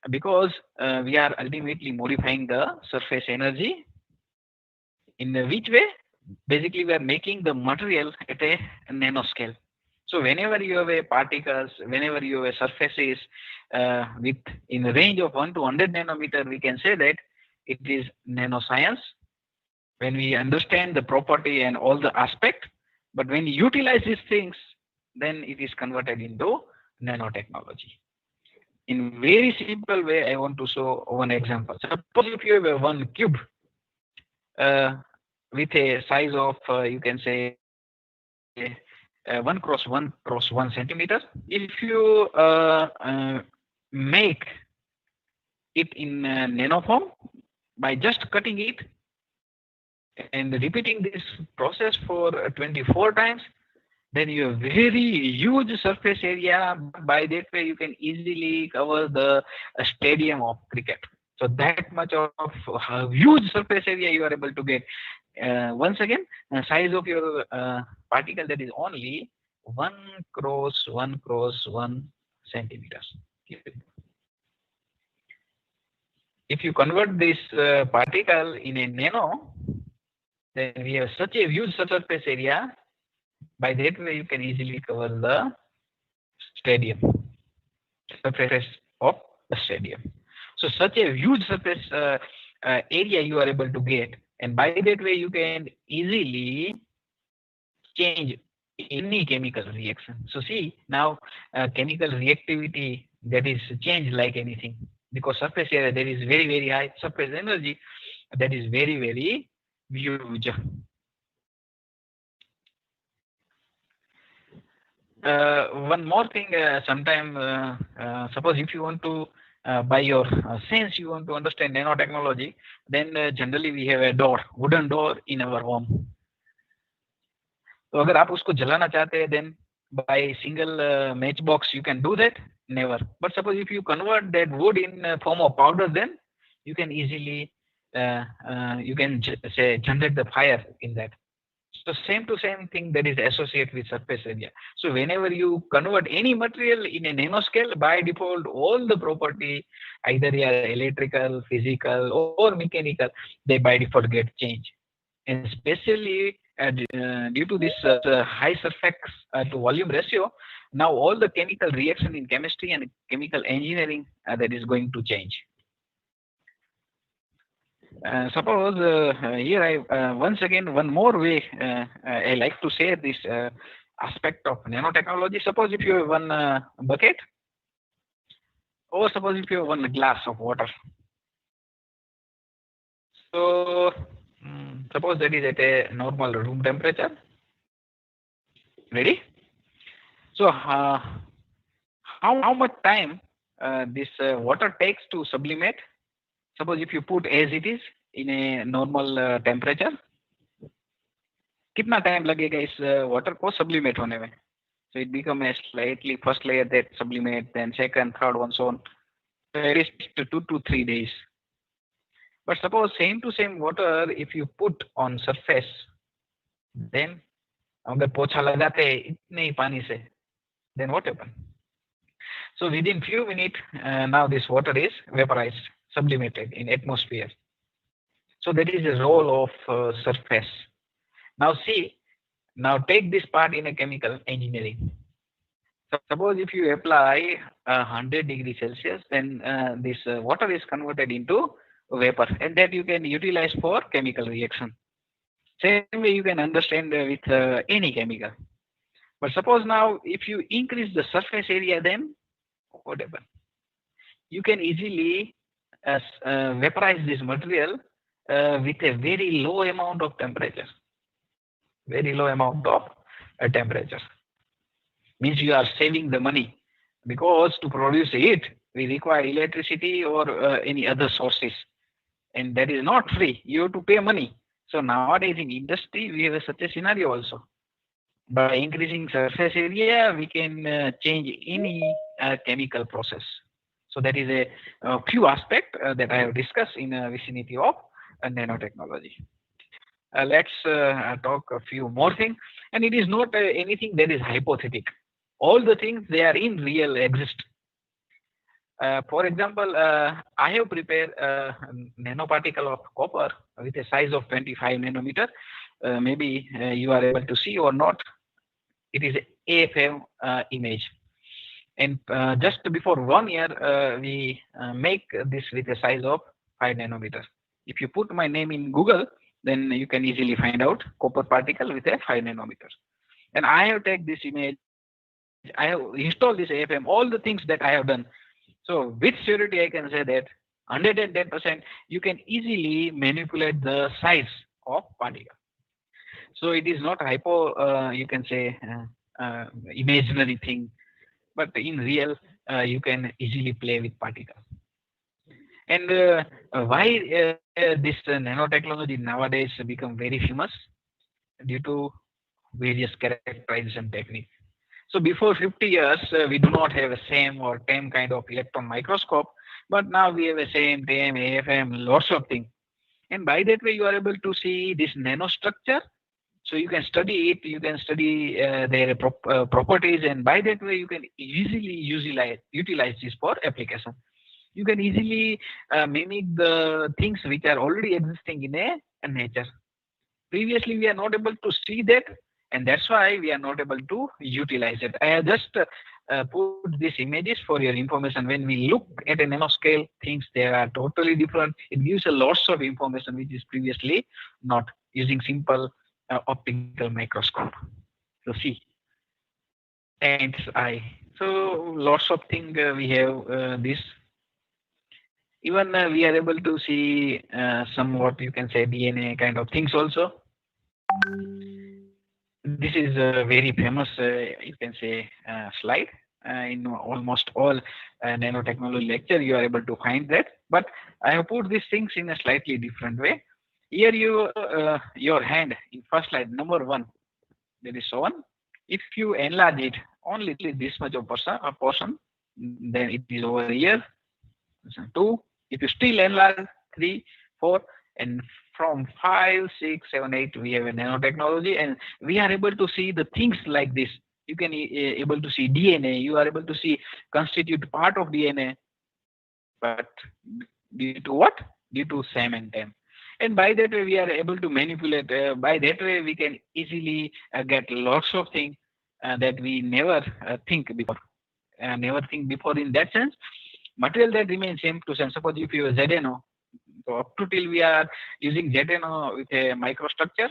Because we are ultimately modifying the surface energy. In which way? Basically, we are making the material at a nanoscale. So whenever you have a particles, whenever you have a surfaces with in the range of 1 to 100 nanometer, we can say that it is nanoscience. When we understand the property and all the aspect, but when you utilize these things, then it is converted into nanotechnology. In very simple way, I want to show one example. Suppose if you have a one cube with a size of you can say 1 cross 1 cross 1 centimeter. If you make it in nano form by just cutting it and repeating this process for 24 times, then you have very huge surface area. By that way, you can easily cover the stadium of cricket. So that much of huge surface area you are able to get. Once again, the size of your particle, that is only 1 cross 1 cross 1 centimeters. If you convert this particle in a nano, then we have such a huge surface area. By that way, you can easily cover the stadium, surface of the stadium. So such a huge surface area you are able to get, and by that way you can easily change any chemical reaction. So see now chemical reactivity that is changed like anything, because surface area there is very high, surface energy that is very huge. One more thing, sometime suppose if you want to by your sense you want to understand nanotechnology, then generally we have a door, wooden door in our home. तो अगर आप उसको जलाना चाहते हैं, then by single matchbox you can do that? Never. But suppose if you convert that wood in form of powder, then you can easily you can say generate the fire in that. So same to same thing that is associated with surface area. So whenever you convert any material in a nanoscale, by default all the property, either they are electrical, physical or mechanical, they by default get changed. And especially due to this high surface to volume ratio, now all the chemical reaction in chemistry and chemical engineering that is going to change. Suppose here I once again one more way I like to say this aspect of nanotechnology. Suppose if you have one bucket, or suppose if you have one glass of water. So Suppose that is at a normal room temperature. Ready? So how much time this water takes to sublimate? Suppose if you put as it is in a normal temperature, कितना time लगेगा इस water को sublimate होने में? So it become a slightly first layer that sublimate, then second, third one, so on. So at least 2 to 3 days. But suppose same to same water, if you put on surface, then अगर पोछा लगाते इतने ही पानी से, then what happen? So within few minutes, now this water is vaporized, sublimated in atmosphere. So that is the role of surface. Now see, now take this part in a chemical engineering. So suppose if you apply 100 degrees Celsius, then this water is converted into vapor, and that you can utilize for chemical reaction. Same way you can understand with any chemical. But suppose now if you increase the surface area, then what happens? You can easily vaporize this material with a very low amount of temperature. Very low amount of temperature. Means you are saving the money, because to produce it, we require electricity or any other sources. And that is not free. You have to pay money. So nowadays in industry, we have such a scenario also. By increasing surface area, we can change any chemical process. So that is a few aspects that I have discussed in vicinity of nanotechnology. Let's talk a few more things. And it is not anything that is hypothetical. All the things they are in real exist. For example, I have prepared a nanoparticle of copper with a size of 25 nanometer. Maybe you are able to see or not. It is AFM image. And just before 1 year, we make this with a size of 5 nanometer. If you put my name in Google, then you can easily find out copper particle with a 5 nanometer. And I have taken this image, I have installed this AFM, all the things that I have done. So with surety, I can say that 110% you can easily manipulate the size of particle. So it is not hypo, you can say imaginary thing, but in real, you can easily play with particle. And why this nanotechnology nowadays become very famous? Due to various characterization techniques. So before 50 years, we do not have a SAM or TEM kind of electron microscope, but now we have a SAM, TEM, AFM, lots of things. And by that way, you are able to see this nanostructure. So you can study it, you can study their properties, and by that way, you can easily utilize this for application. You can easily mimic the things which are already existing in a nature. Previously, we are not able to see that, and that's why we are not able to utilize it. I have just put these images for your information. When we look at a nanoscale, things they are totally different. It gives a lots of information which is previously not using simple optical microscope. So see, ants eye. So lots of things we have this. Even we are able to see somewhat you can say DNA kind of things also. This is a very famous, you can say, slide. In almost all nanotechnology lecture, you are able to find that. But I have put these things in a slightly different way. Here, your hand in first slide, number 1, that is shown. If you enlarge it only this much of portion, then it is over here. 2. If you still enlarge 3, 4, and from 5, 6, 7, 8, we have a nanotechnology, and we are able to see the things like this. You can able to see DNA. You are able to see constitute part of DNA, but due to what? Due to SAM and TEM. And by that way, we are able to manipulate. By that way, we can easily get lots of things that we never think before. Never think before in that sense. Material that remains same to same. Suppose if you have ZNO, so up to till we are using ZNO with a microstructure.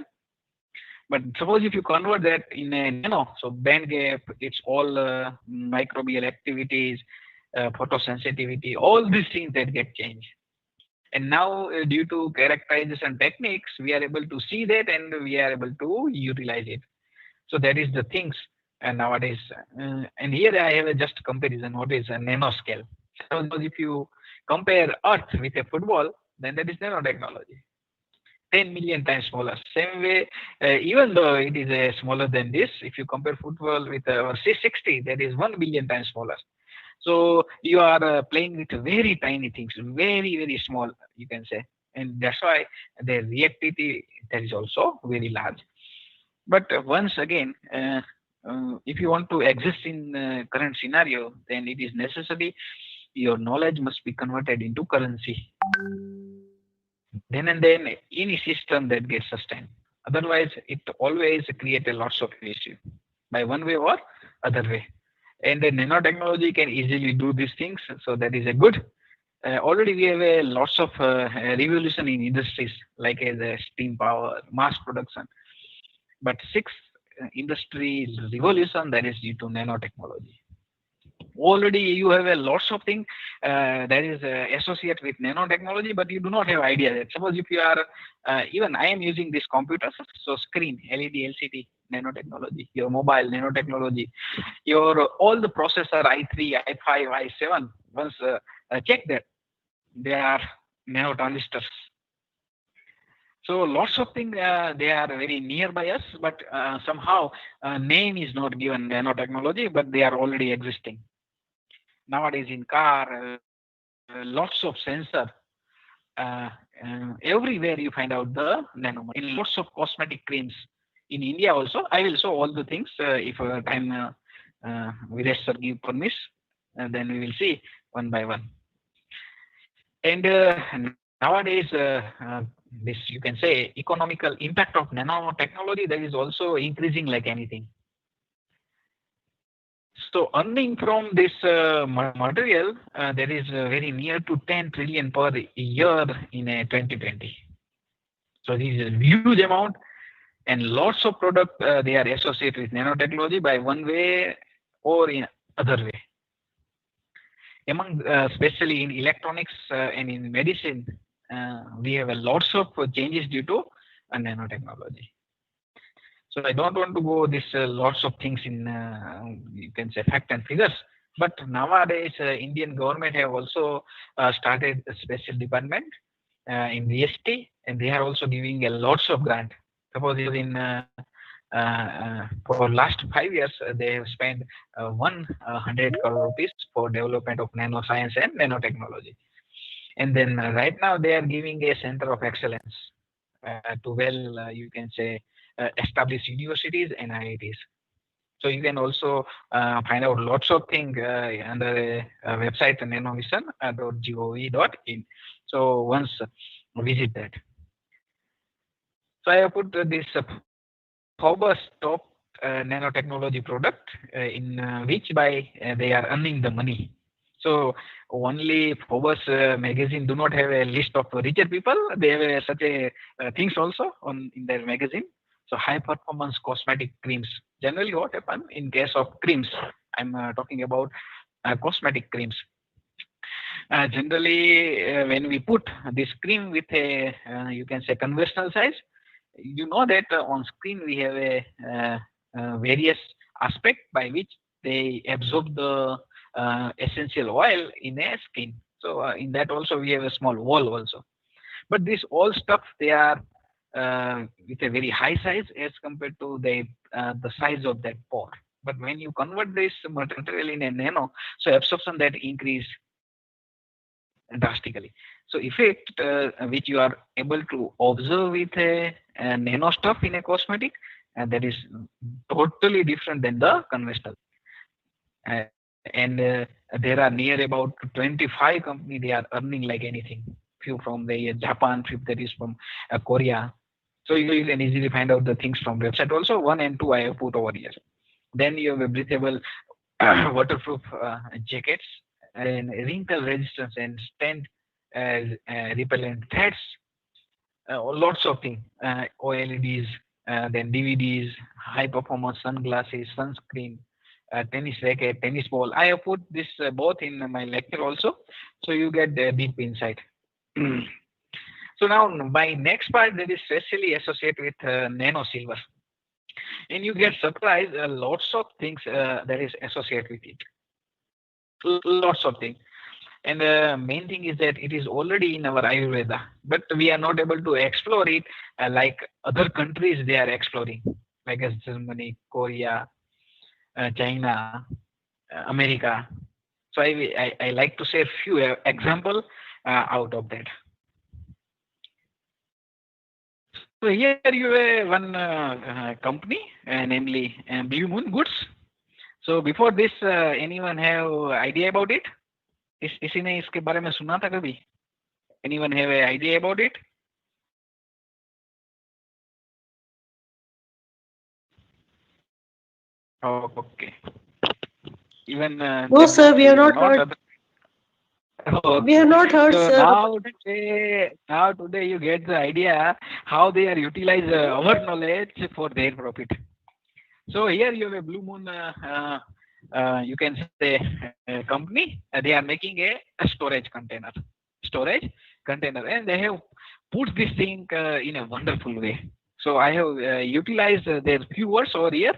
But suppose if you convert that in a nano, so band gap, it's all microbial activities, photosensitivity, all these things that get changed. And now, due to characterization techniques, we are able to see that and we are able to utilize it. So that is the things nowadays. And here I have a just comparison. What is a nanoscale? Suppose if you compare Earth with a football, then that is nanotechnology. 10 million times smaller. Same way, even though it is smaller than this, if you compare football with C60, that is 1 billion times smaller. So you are playing with very tiny things, very, very small, you can say. And that's why the reactivity that is also very large. But once again, if you want to exist in current scenario, then it is necessary your knowledge must be converted into currency. Then and then any system that gets sustained. Otherwise, it always create a lots of issue by one way or other way. And the nanotechnology can easily do these things, so that is a good. Already we have a lots of revolution in industries like the steam power, mass production. But sixth industry revolution that is due to nanotechnology. Already you have a lots of things that is associated with nanotechnology, but you do not have idea that. Suppose if you are, even I am using this computer, so screen, LED, LCD, nanotechnology, your mobile, nanotechnology, your all the processor i3, i5, i7, once check that they are nanotransistors. So lots of things they are very nearby us, but somehow name is not given nanotechnology, but they are already existing. Nowadays in car, lots of sensor. Everywhere you find out the nano. In lots of cosmetic creams. In India also, I will show all the things if time Viresh sir give permission, and then we will see one by one. And nowadays, this you can say economical impact of nanotechnology that is also increasing like anything. So earning from this material that is very near to 10 trillion per year in 2020. So this is a huge amount, and lots of product they are associated with nanotechnology by one way or in other way. Among especially in electronics and in medicine, we have a lots of changes due to nanotechnology. So I don't want to go this lots of things in you can say fact and figures. But nowadays, Indian government have also started a special department in VST, and they are also giving a lots of grant. Suppose in for last 5 years, they have spent 100 crore rupees for development of nanoscience and nanotechnology. And then right now they are giving a center of excellence to you can say established universities and IITs. So you can also find out lots of things under website nanovision.gov.in. So once visit that. So I have put this Phobos top nanotechnology product in which by they are earning the money. So only Phobos magazine do not have a list of richer people. They have such a things also on in their magazine. So high performance cosmetic creams. Generally, what happen in case of creams? I'm talking about cosmetic creams. Generally, when we put this cream with a you can say conventional size, you know that on screen we have a various aspect by which they absorb the essential oil in a skin. So in that also we have a small wall also. But this all stuff they are with a very high size as compared to the size of that pore. But when you convert this material in a nano, so absorption that increase drastically. So effect which you are able to observe with a nano stuff in a cosmetic, and that is totally different than the conventional. And there are near about 25 companies they are earning like anything. Few from the Japan, few that is from Korea. So you can easily find out the things from website also. 1 and 2 I have put over here. Then you have a breathable waterproof jackets and wrinkle resistance and stain repellent threads. Lots of things. OLEDs, then DVDs, high performance sunglasses, sunscreen, tennis racket, tennis ball. I have put this both in my lecture also, so you get the deep insight. So now my next part that is especially associated with nano silver, and you get surprised lots of things that is associated with it, lots of things. And the main thing is that it is already in our Ayurveda, but we are not able to explore it like other countries they are exploring, like as Germany, Korea, China, America. So I like to say a few example out of that. So here you have one company, namely Blue Moon Goods. So before this, anyone have idea about it? किसी ने इसके बारे में सुना था कभी? Anyone have an idea about it? Oh, okay. Even No, sir, we have not heard. other. We have not heard, So sir. now today you get the idea how they are utilize our knowledge for their profit. So here you have a Blue Moon, you can say company. They are making a storage container, and they have put this thing in a wonderful way. So I have utilized their few words over here.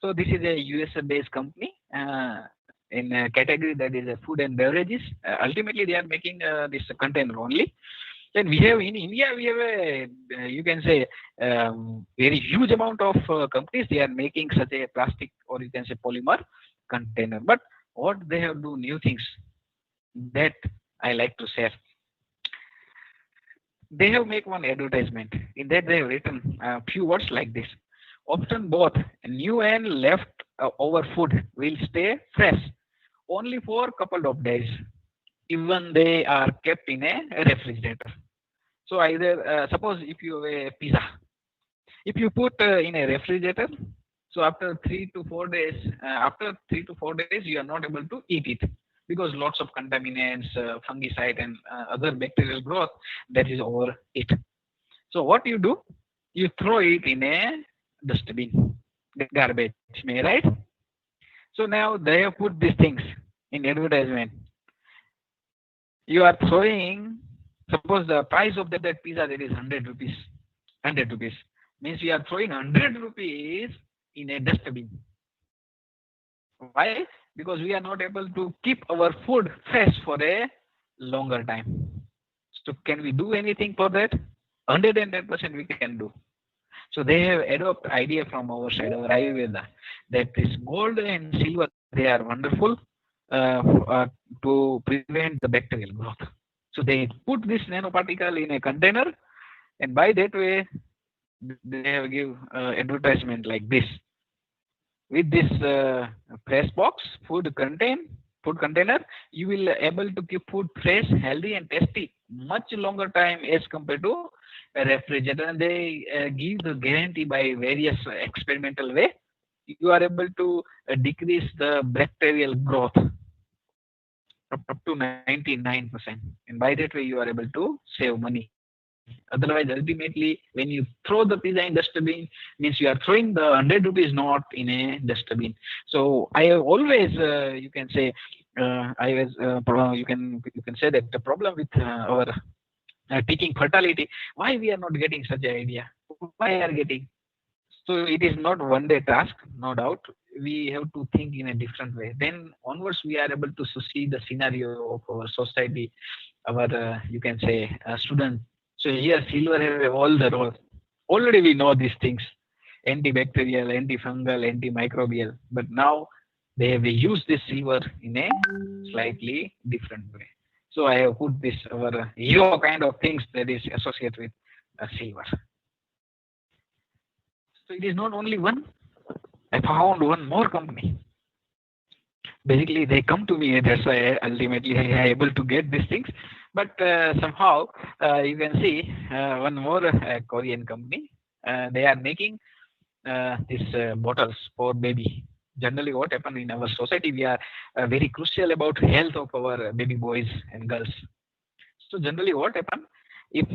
So this is a USA based company in a category that is food and beverages. Ultimately, they are making this container only. Then we have in India, we have a you can say very huge amount of companies. They are making such a plastic or you can say polymer container. But what they have do new things that I like to share. They have make one advertisement. In that they have written a few words like this: often both new and left over food will stay fresh only for a couple of days, even they are kept in a refrigerator. So either suppose if you have a pizza, if you put in a refrigerator, so after 3 to 4 days, you are not able to eat it because lots of contaminants, fungicide, and other bacterial growth that is over it. So what you do, you throw it in a dustbin, garbage, right? So now they have put these things in advertisement. You are throwing, suppose the price of that pizza that is 100 rupees. 100 rupees means we are throwing 100 rupees in a dustbin. Why? Because we are not able to keep our food fresh for a longer time. So can we do anything for that? 110% we can do. So they have adopted idea from our side, our Ayurveda, that this gold and silver they are wonderful to prevent the bacterial growth. So they put this nanoparticle in a container, and by that way they have give advertisement like this. With this fresh box food container, you will able to keep food fresh, healthy, and tasty much longer time as compared to a refrigerator. And they give the guarantee by various experimental way. You are able to decrease the bacterial growth up to 99%, and by that way you are able to save money. Otherwise, ultimately, when you throw the pizza in dustbin, means you are throwing the 100 rupees not in a dustbin. So I have always, you can say, you can say that the problem with our teaching fertility, why we are not getting such an idea? Why are getting? So it is not one day task, no doubt. We have to think in a different way. Then onwards, we are able to see the scenario of our society, our you can say students. So here silver have all the roles. Already we know these things: antibacterial, antifungal, antimicrobial. But now they have used this silver in a slightly different way. So I have put this our hero kind of things that is associated with silver. So it is not only one. I found one more company. Basically, they come to me. That's why ultimately I am able to get these things. But somehow you can see one more Korean company. They are making these bottles for baby. Generally, what happens in our society, we are very crucial about health of our baby boys and girls. So generally, what happens if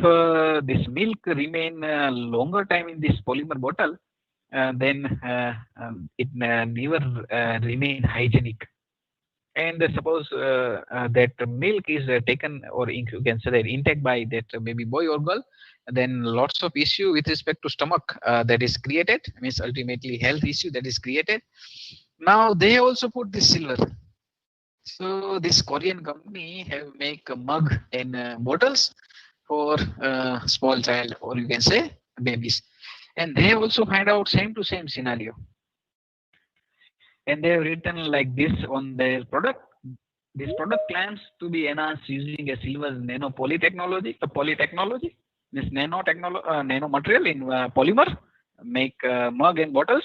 this milk remain longer time in this polymer bottle, then it never remain hygienic. And suppose that milk is taken, or you can say that intake by that baby boy or girl, then lots of issue with respect to stomach that is created, means ultimately health issue that is created. Now they also put this silver. So this Korean company have make a mug and bottles for small child, or you can say babies, and they also find out same to same scenario, and they have written like this on their product. This product claims to be enhanced using a silver nano polytechnology, this nano material in polymer, make mug and bottles.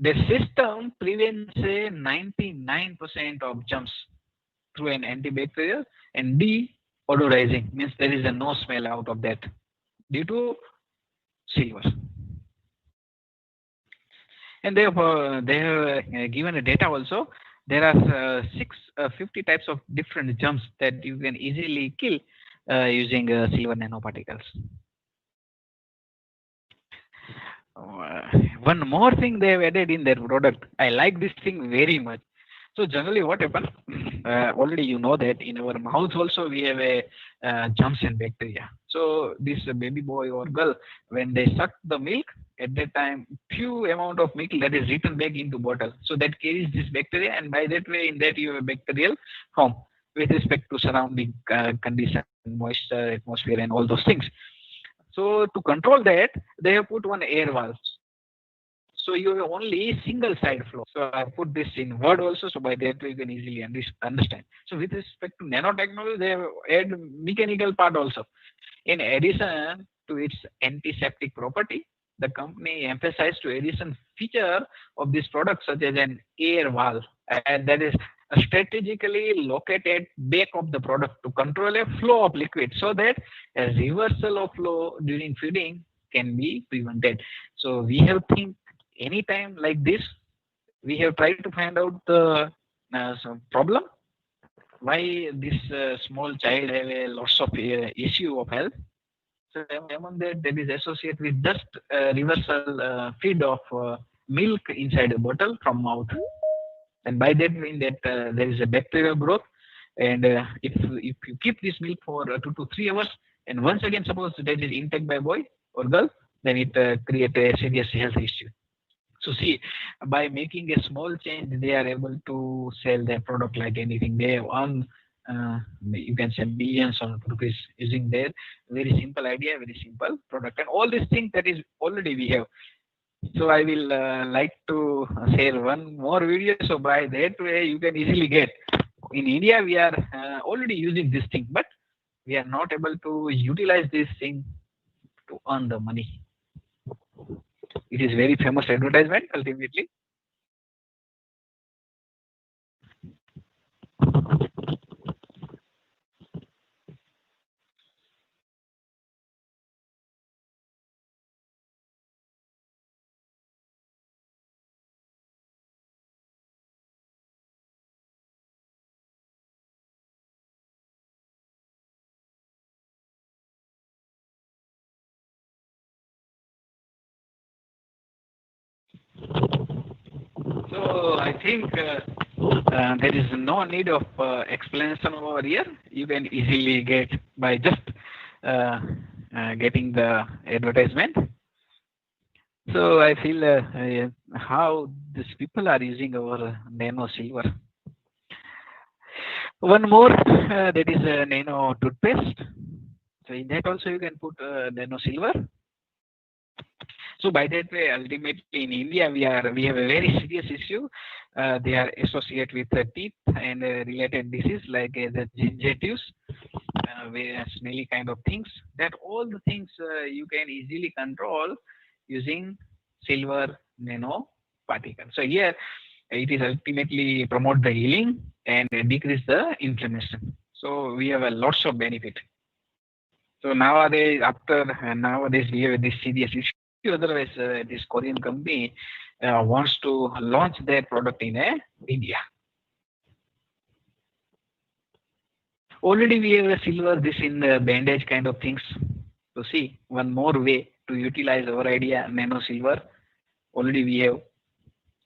The system prevents a 99% of germs through an antibacterial and deodorizing, means there is a no smell out of that due to silver. And they have given a data also. There are 50 types of different germs that you can easily kill using silver nanoparticles. Uh, One more thing they have added in their product. I like this thing very much. So generally, what happens? Already you know that in our mouth also we have a germs and bacteria. So this baby boy or girl, when they suck the milk, at that time few amount of milk that is written back into bottle. So that carries this bacteria, and by that way, in that you have a bacterial form with respect to surrounding condition, moisture, atmosphere, and all those things. So to control that, they have put one air valve. So you have only single side flow. So I put this in word also, so by that way you can easily understand. So with respect to nanotechnology, they have add mechanical part also. In addition to its antiseptic property, the company emphasized to addition feature of this product such as an air valve, and that is strategically located back of the product to control a flow of liquid, so that a reversal of flow during feeding can be prevented. So we have think anytime like this, we have tried to find out the some problem why this small child have a lots of issue of health. So among that is associated with just reversal feed of milk inside a bottle from mouth, and by that mean that there is a bacterial growth. And if you keep this milk for 2 to 3 hours, and once again suppose that is intake by boy or girl, then it create a serious health issue. So see, by making a small change, they are able to sell their product like anything. They earn, you can say, millions of rupees using their very simple idea, very simple product, and all these things that is already we have. So I will like to share one more video. So by that way, you can easily get. In India, we are already using this thing, but we are not able to utilize this thing to earn the money. It is very famous advertisement ultimately. So I think there is no need of explanation over here. You can easily get by just uh, getting the advertisement. So I feel how these people are using our nano silver. One more that is nano toothpaste. So in that also you can put nano silver. So by that way, ultimately in India, we have a very serious issue. They are associated with teeth and related disease like the gingivitis, smelly kind of things. That all the things you can easily control using silver nano particle. So here it is ultimately promote the healing and decrease the inflammation. So we have a lots of benefit. So nowadays, nowadays we have this serious issue. Otherwise, this Korean company wants to launch their product in India. Already we have a silver this in bandage kind of things. So see, one more way to utilize our idea nano silver. Already we have.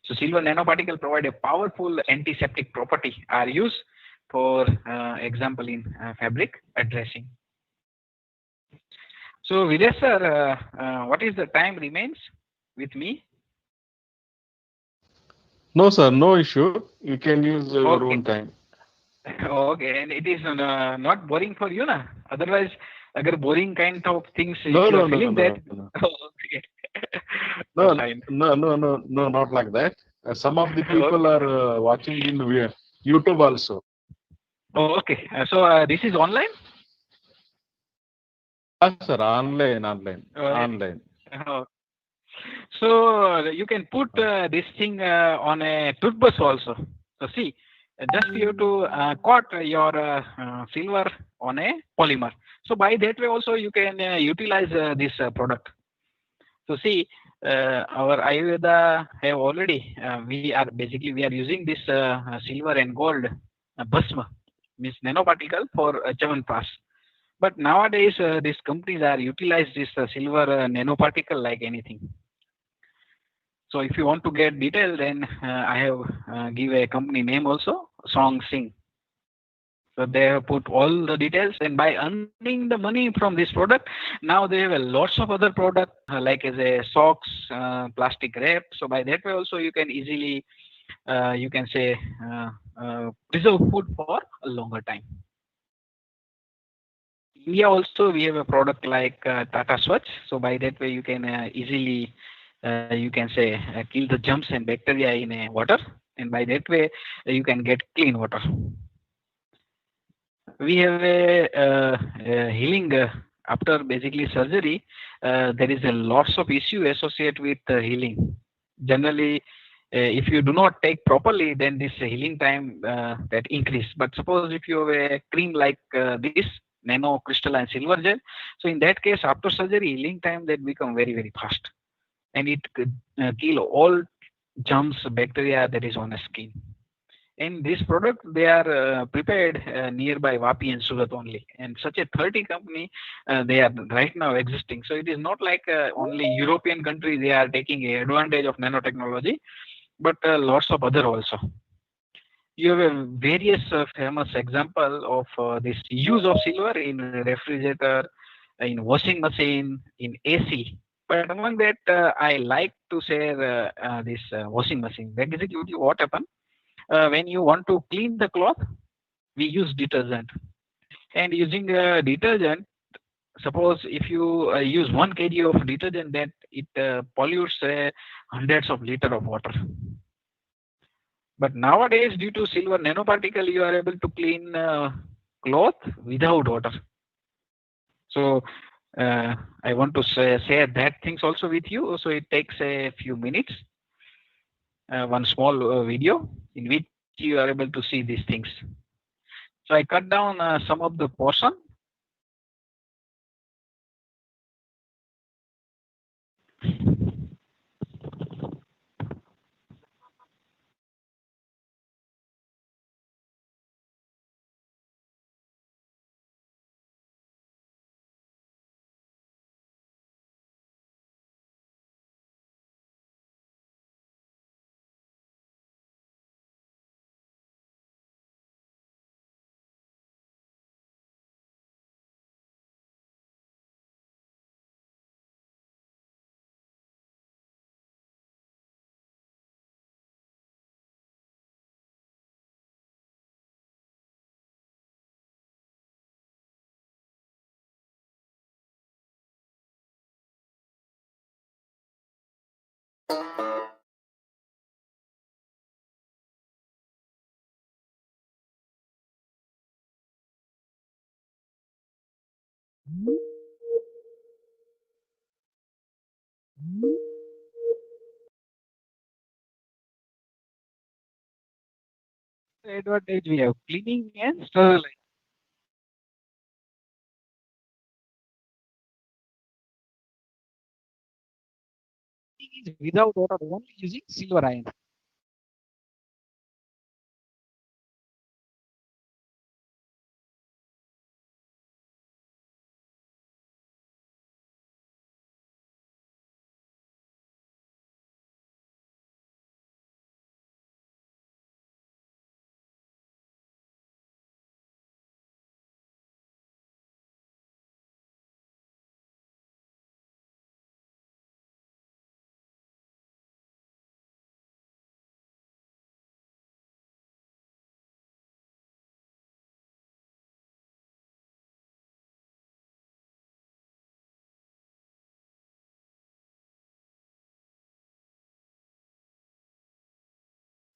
So silver nanoparticle provide a powerful antiseptic property are used for example in fabric addressing. So Vidya sir, what is the time remains with me? No, sir, no issue. You can use your Okay. own time. Okay, and it is not boring for you, na? Otherwise, agar boring kind of things, if No, you are no, no, feeling that, no, no. okay, No, fine. no, no, no, no, not like that. Some of the people Okay, are watching in YouTube also. oh, okay. So this is online. Yes, sir, online, Uh, online. uh, so you can put this thing on a toothbrush also. So see, just you have to coat your silver on a polymer. So by that way also you can utilize this product. So see, our Ayurveda have already, we are using this silver and gold bhasma, means nanoparticle for Chyawanprash. But nowadays, these companies are utilize this silver nanoparticle like anything. So if you want to get detail, then I have give a company name also, Song Sing. So they have put all the details, and by earning the money from this product, now they have a lots of other product like as a socks, plastic wrap. So by that way also you can easily, you can say, preserve food for a longer time. India also we have a product like Tata Swachh. So by that way you can easily, you can say, kill the germs and bacteria in water, and by that way you can get clean water. We have a healing after basically surgery. There is a lots of issue associated with healing. Generally, if you do not take properly, then this healing time that increase. But suppose if you have a cream like this nano crystalline silver gel, so in that case, after surgery, healing time that become very very fast, and it could kill all germs, bacteria that is on the skin. And this product they are prepared nearby Vapi and Surat only, and such a 30 company they are right now existing. So it is not like only European country they are taking advantage of nanotechnology, but lots of other also. You have a various famous example of this use of silver in refrigerator, in washing machine, in AC. But among that, I like to share this washing machine. Basically, what happen when you want to clean the cloth, we use detergent. And using detergent, suppose if you use 1 kg of detergent, that it pollutes hundreds of liter of water. But nowadays, due to silver nanoparticle, you are able to clean cloth without water. So I want to share that things also with you. So it takes a few minutes, one small video in which you are able to see these things. So I cut down some of the portion. Advantage we have cleaning and sterilizing is without water, only using silver iron.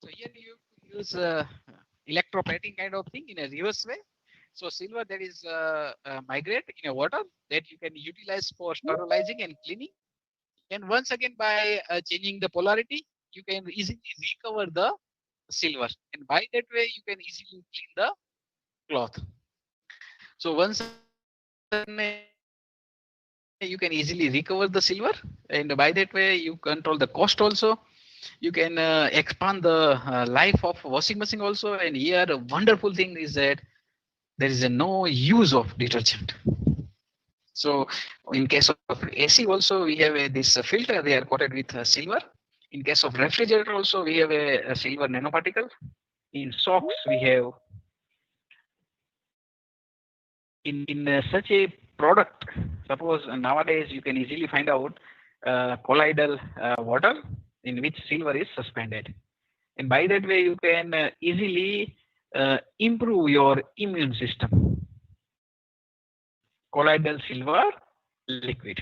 So here you use electroplating kind of thing in a reverse way. So silver that is migrate in a water that you can utilize for sterilizing and cleaning. And once again, by changing the polarity, you can easily recover the silver. And by that way, you can easily clean the cloth. So once again, you can easily recover the silver, and by that way, you control the cost also. You can expand the life of washing machine also. And here, a wonderful thing is that there is a no use of detergent. So in case of AC also, we have this filter. They are coated with silver. In case of refrigerator also, we have a silver nanoparticle. In socks, we have in such a product. Suppose nowadays you can easily find out colloidal water in which silver is suspended, and by that way you can easily improve your immune system. Colloidal silver liquid.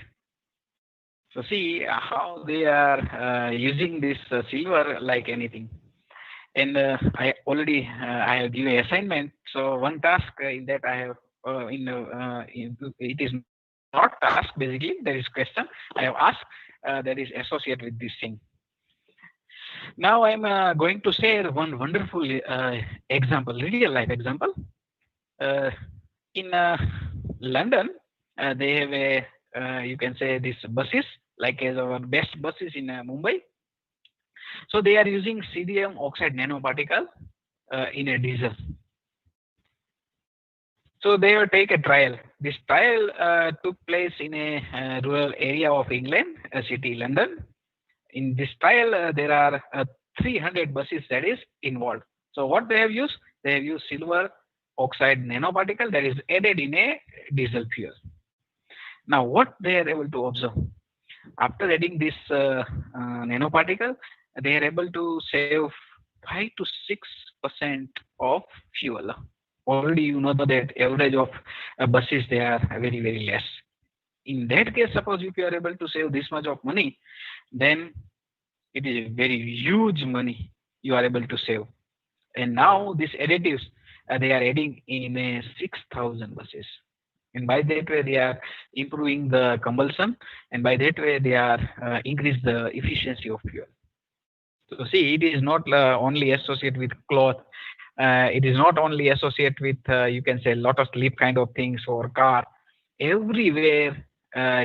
So see how they are using this silver like anything. And I have given assignment. So one task in that I have it is not task basically. There is question I have asked that is associated with this thing. Now I'm going to share one wonderful example, real life example. Uh, in London, they have a you can say this buses like as our best buses in Mumbai. So they are using cesium oxide nanoparticle in a diesel. So they will take a trial. This trial took place in a rural area of England, a city, London. In this trial, there are 300 buses that is involved. So what they have used? They have used silver oxide nanoparticle that is added in a diesel fuel. Now, what they are able to observe? After adding this nanoparticle, they are able to save 5 to 6% of fuel. Already you know that average of buses they are very less. In that case, suppose if you are able to save this much of money, then it is very huge money you are able to save. And now these additives they are adding in 6,000 buses. And by that way they are improving the combustion, and by that way they are increase the efficiency of fuel. So see, it is not only associated with cloth. It is not only associated with you can say lot of sleep kind of things or car. Everywhere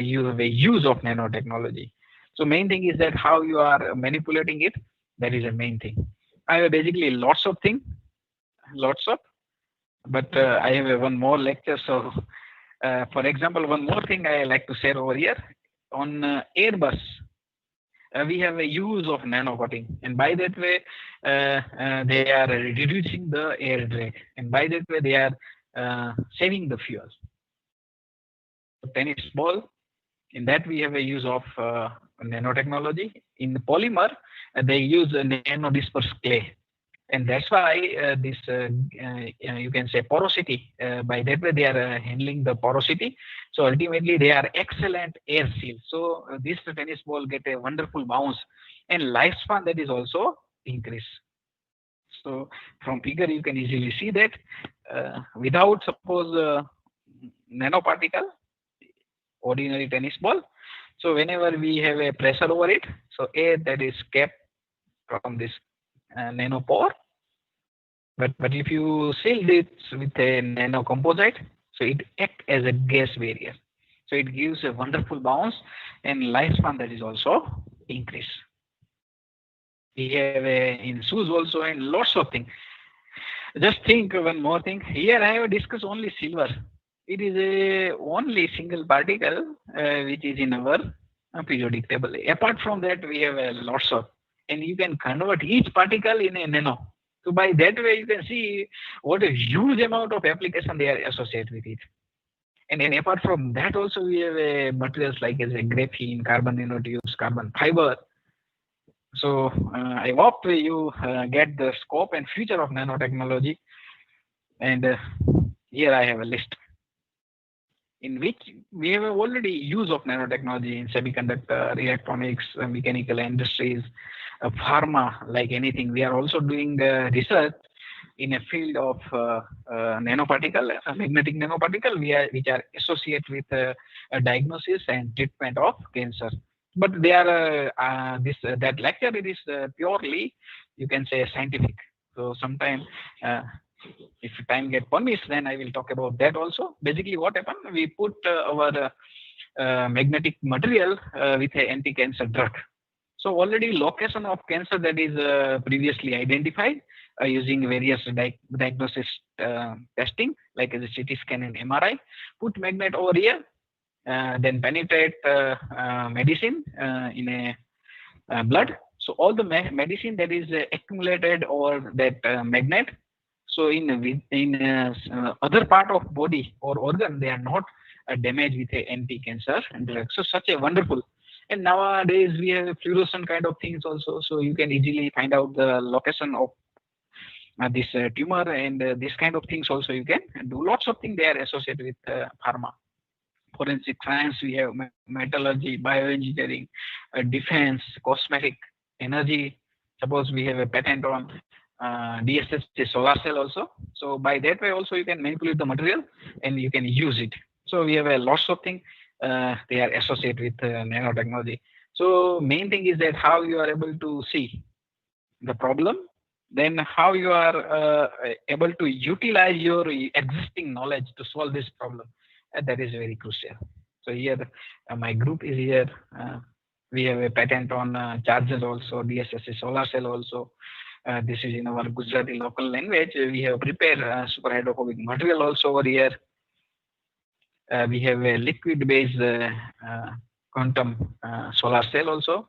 you have a use of nanotechnology. So main thing is that how you are manipulating it. That is the main thing. I have basically lots of things, lots of, but I have one more lecture. So for example, one more thing I like to share over here on Airbus. We have a use of nano coating, and by that way they are reducing the air drag, and by that way they are saving the fuel. Tennis ball, in that we have a use of nanotechnology. In the polymer they use a nano dispersed clay, and that's why this you can say porosity, by that way they are handling the porosity. So ultimately they are excellent air seal. So this tennis ball get a wonderful bounce, and lifespan that is also increase. So from figure you can easily see that without suppose nanoparticle ordinary tennis ball, so whenever we have a pressure over it, so air that is kept from this nanopore. But if you seal this with a nano composite, so it acts as a gas barrier. So it gives a wonderful bounce, and lifespan that is also increase. We have in shoes also, and lots of things. Just think one more thing. Here I have discussed only silver. It is a only single particle which is in our periodic table. Apart from that, we have lots of, and you can convert each particle in a nano. So by that way, you can see what a huge amount of application they are associated with it. And then apart from that, also we have materials like as a graphene, carbon nanotubes, carbon fiber. So I hope you get the scope and future of nanotechnology. And here I have a list. in which we have already use of nanotechnology in semiconductor, electronics, mechanical industries, pharma, like anything. We are also doing research in a field of nanoparticle, magnetic nanoparticle, which are associated with a diagnosis and treatment of cancer. But they are that lecture, it is purely, you can say, scientific. So sometime if time get permits, then I will talk about that also. Basically, what happened? We put our magnetic material with a anti-cancer drug. So already location of cancer that is previously identified using various diagnosis testing, like as a CT scan and MRI. Put magnet over here, then penetrate medicine in a blood. So all the medicine that is accumulated or that magnet, so in other part of body or organ, they are not damaged with a anti-cancer drug. So such a wonderful. And nowadays we have fluorescent kind of things also, so you can easily find out the location of this tumor, and this kind of things also you can do. Lots of things they are associated with pharma. Forensic science, we have metallurgy, bioengineering, defense, cosmetic, energy. Suppose we have a patent on DSS solar cell also. So by that way also you can manipulate the material and you can use it. So we have a lots of things they are associated with nanotechnology. So main thing is that how you are able to see the problem, then how you are able to utilize your existing knowledge to solve this problem. That is very crucial. So here my group is here. We have a patent on chargers also, DSS solar cell also. This is in our Gujarati local language. We have prepared super hydrophobic material also over here. We have a liquid based quantum solar cell also.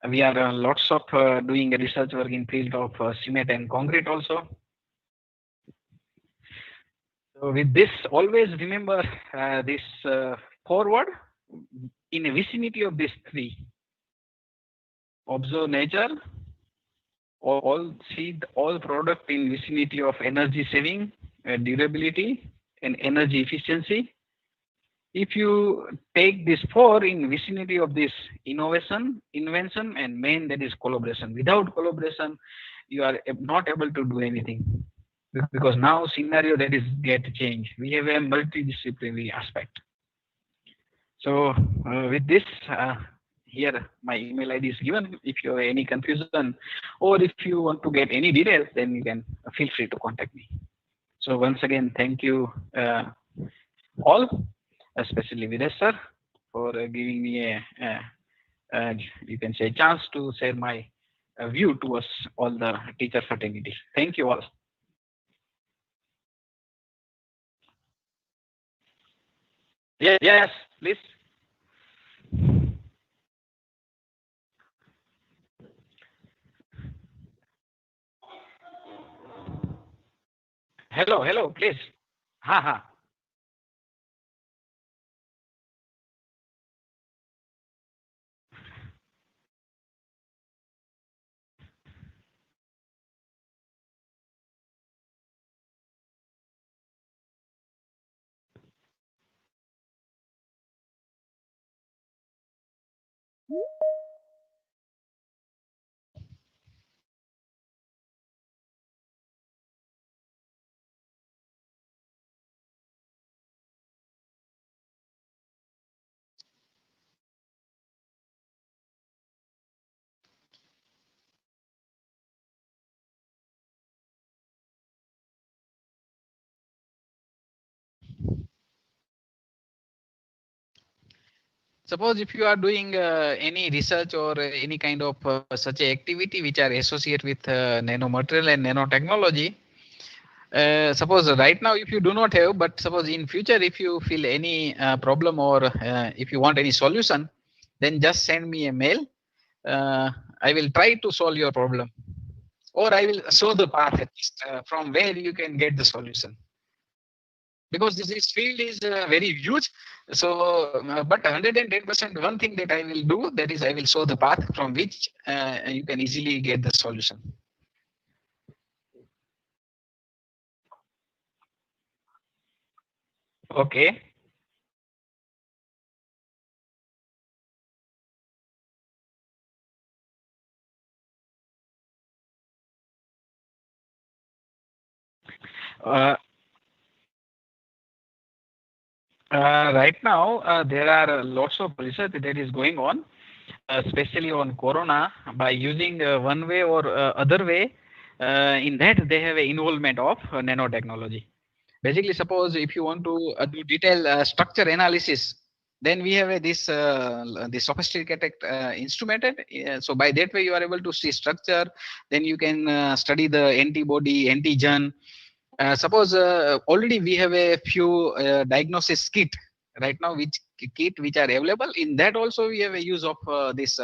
We are lots of doing research work in field of cement and concrete also. So with this, always remember this forward in the vicinity of these three. Observe nature, all product in vicinity of energy saving, durability, and energy efficiency. If you take this four in vicinity of this innovation, invention, and main, that is collaboration. Without collaboration, you are not able to do anything, because now scenario that is get changed. We have a multidisciplinary aspect. So with this, here my email ID is given. If you have any confusion or if you want to get any details, then you can feel free to contact me. So once again, thank you all, especially Videsh sir, for giving me a you can say chance to share my view towards all the teacher fraternity. Thank you all. Yes, please. Hello, please. Ha. Suppose if you are doing any research or any kind of such a activity which are associated with nanomaterial and nanotechnology, suppose right now if you do not have, but suppose in future if you feel any problem or if you want any solution, then just send me a mail. I will try to solve your problem, or I will show the path at least from where you can get the solution. Because this field is very huge. So, but 110%, one thing that I will do, that is I will show the path from which you can easily get the solution. Okay. Uh, right now, there are lots of research that is going on, especially on corona, by using one way or other way. In that, they have an involvement of nanotechnology. Basically, suppose if you want to do detailed structure analysis, then we have this sophisticated instrument. So by that way, you are able to see structure. Then you can study the antibody, antigen. Suppose already we have a few diagnosis kit right now, which kit which are available. In that also we have a use of this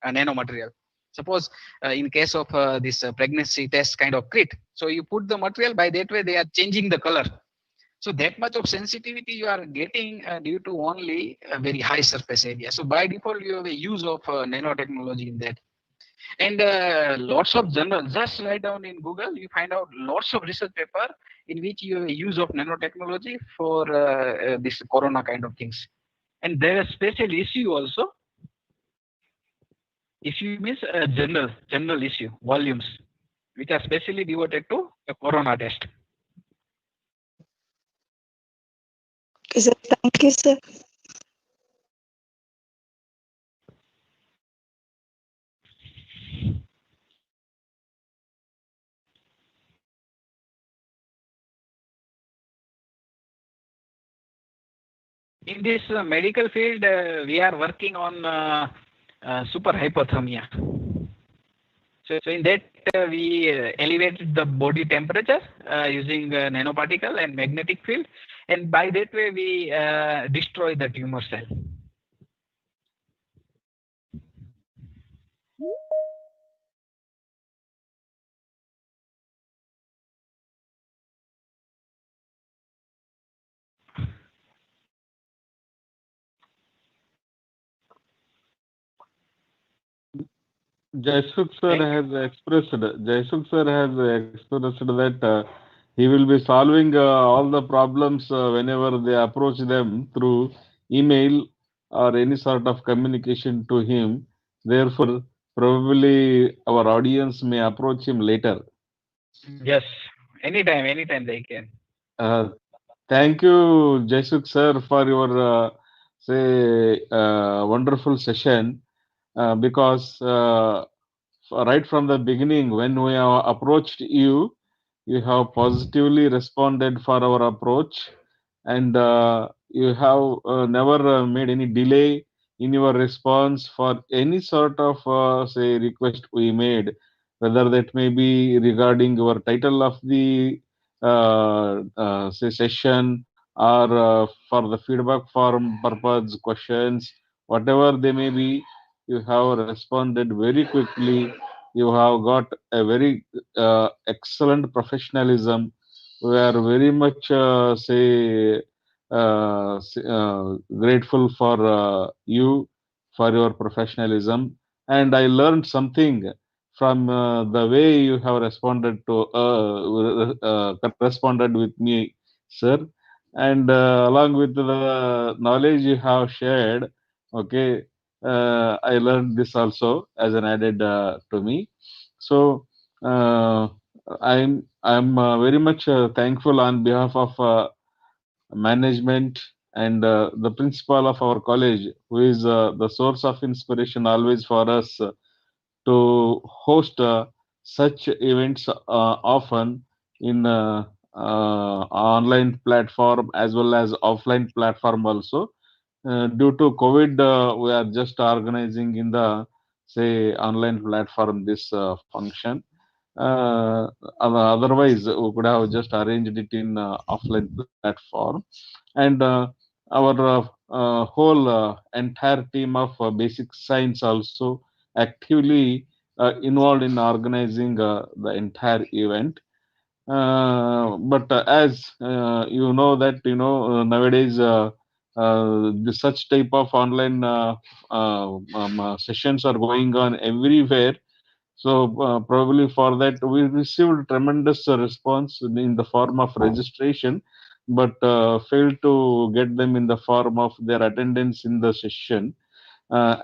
nanomaterial. Suppose in case of this pregnancy test kind of kit, so you put the material, by that way they are changing the color. So that much of sensitivity you are getting due to only a very high surface area. So by default you have a use of nanotechnology in that. And lots of journals, just write down in Google, you find out lots of research paper in which you have a use of nanotechnology for this corona kind of things. And there is special issue also. Issue means general issue volumes, which are specially devoted to the corona test. Okay, sir. Thank you, sir. In this medical field, we are working on super hypothermia. So in that, we elevated the body temperature using nanoparticle and magnetic field, and by that way we destroy the tumor cell. Thank you. Jaisuk sir has expressed that he will be solving all the problems whenever they approach them through email or any sort of communication to him. Therefore, probably our audience may approach him later. Yes, anytime they can. Uh, Thank you, Jaisuk sir, for your wonderful session. Because right from the beginning, when we have approached you, you have positively responded for our approach, and you have never made any delay in your response for any sort of say request we made, whether that may be regarding your title of the say session, or for the feedback form purpose questions, whatever they may be. You have responded very quickly. You have got a very excellent professionalism. We are very much grateful for you for your professionalism, and I learned something from the way you have responded to corresponded with me, sir, and along with the knowledge you have shared. Okay, I learned this also as an added to me. So I'm very much thankful on behalf of management and the principal of our college, who is the source of inspiration always for us to host such events often in online platform as well as offline platform also. Due to COVID, we are just organizing in the say online platform this function. Otherwise, we could have just arranged it in offline platform, and our whole entire team of basic science also actively involved in organizing the entire event. But as you know that nowadays such type of online sessions are going on everywhere. So probably for that we received tremendous response in the form of registration. but failed to get them in the form of their attendance in the session.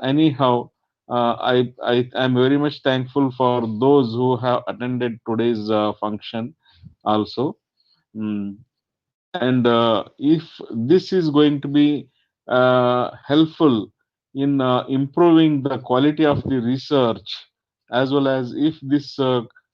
Anyhow, I am very much thankful for those who have attended today's function also. Mm. And if this is going to be helpful in improving the quality of the research, as well as if this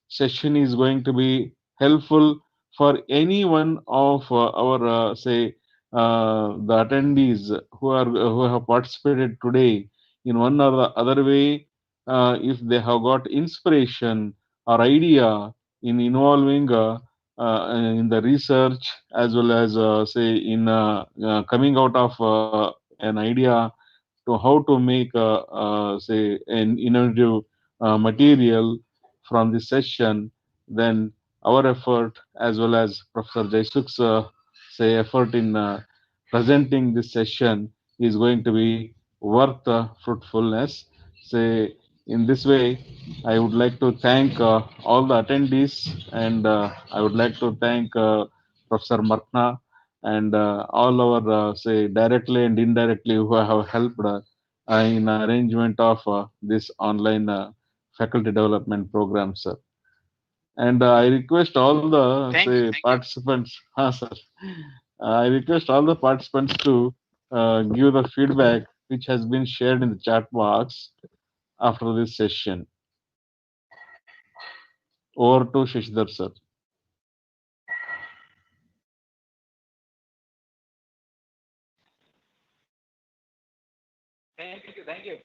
session is going to be helpful for any one of our say the attendees who have participated today in one or the other way, if they have got inspiration or idea in involving in the research, as well as say in coming out of an idea to how to make say an innovative material from this session, then our effort as well as Professor Jaisuk's say effort in presenting this session is going to be worth fruitfulness. Say in this way, I would like to thank all the attendees, and I would like to thank Professor Markna and all our say directly and indirectly who have helped in arrangement of this online faculty development program, sir. And I request all the say Thank you. participants, sir. I request all the participants to give the feedback which has been shared in the chat box after this session. Over to Shashidhar, sir. Thank you.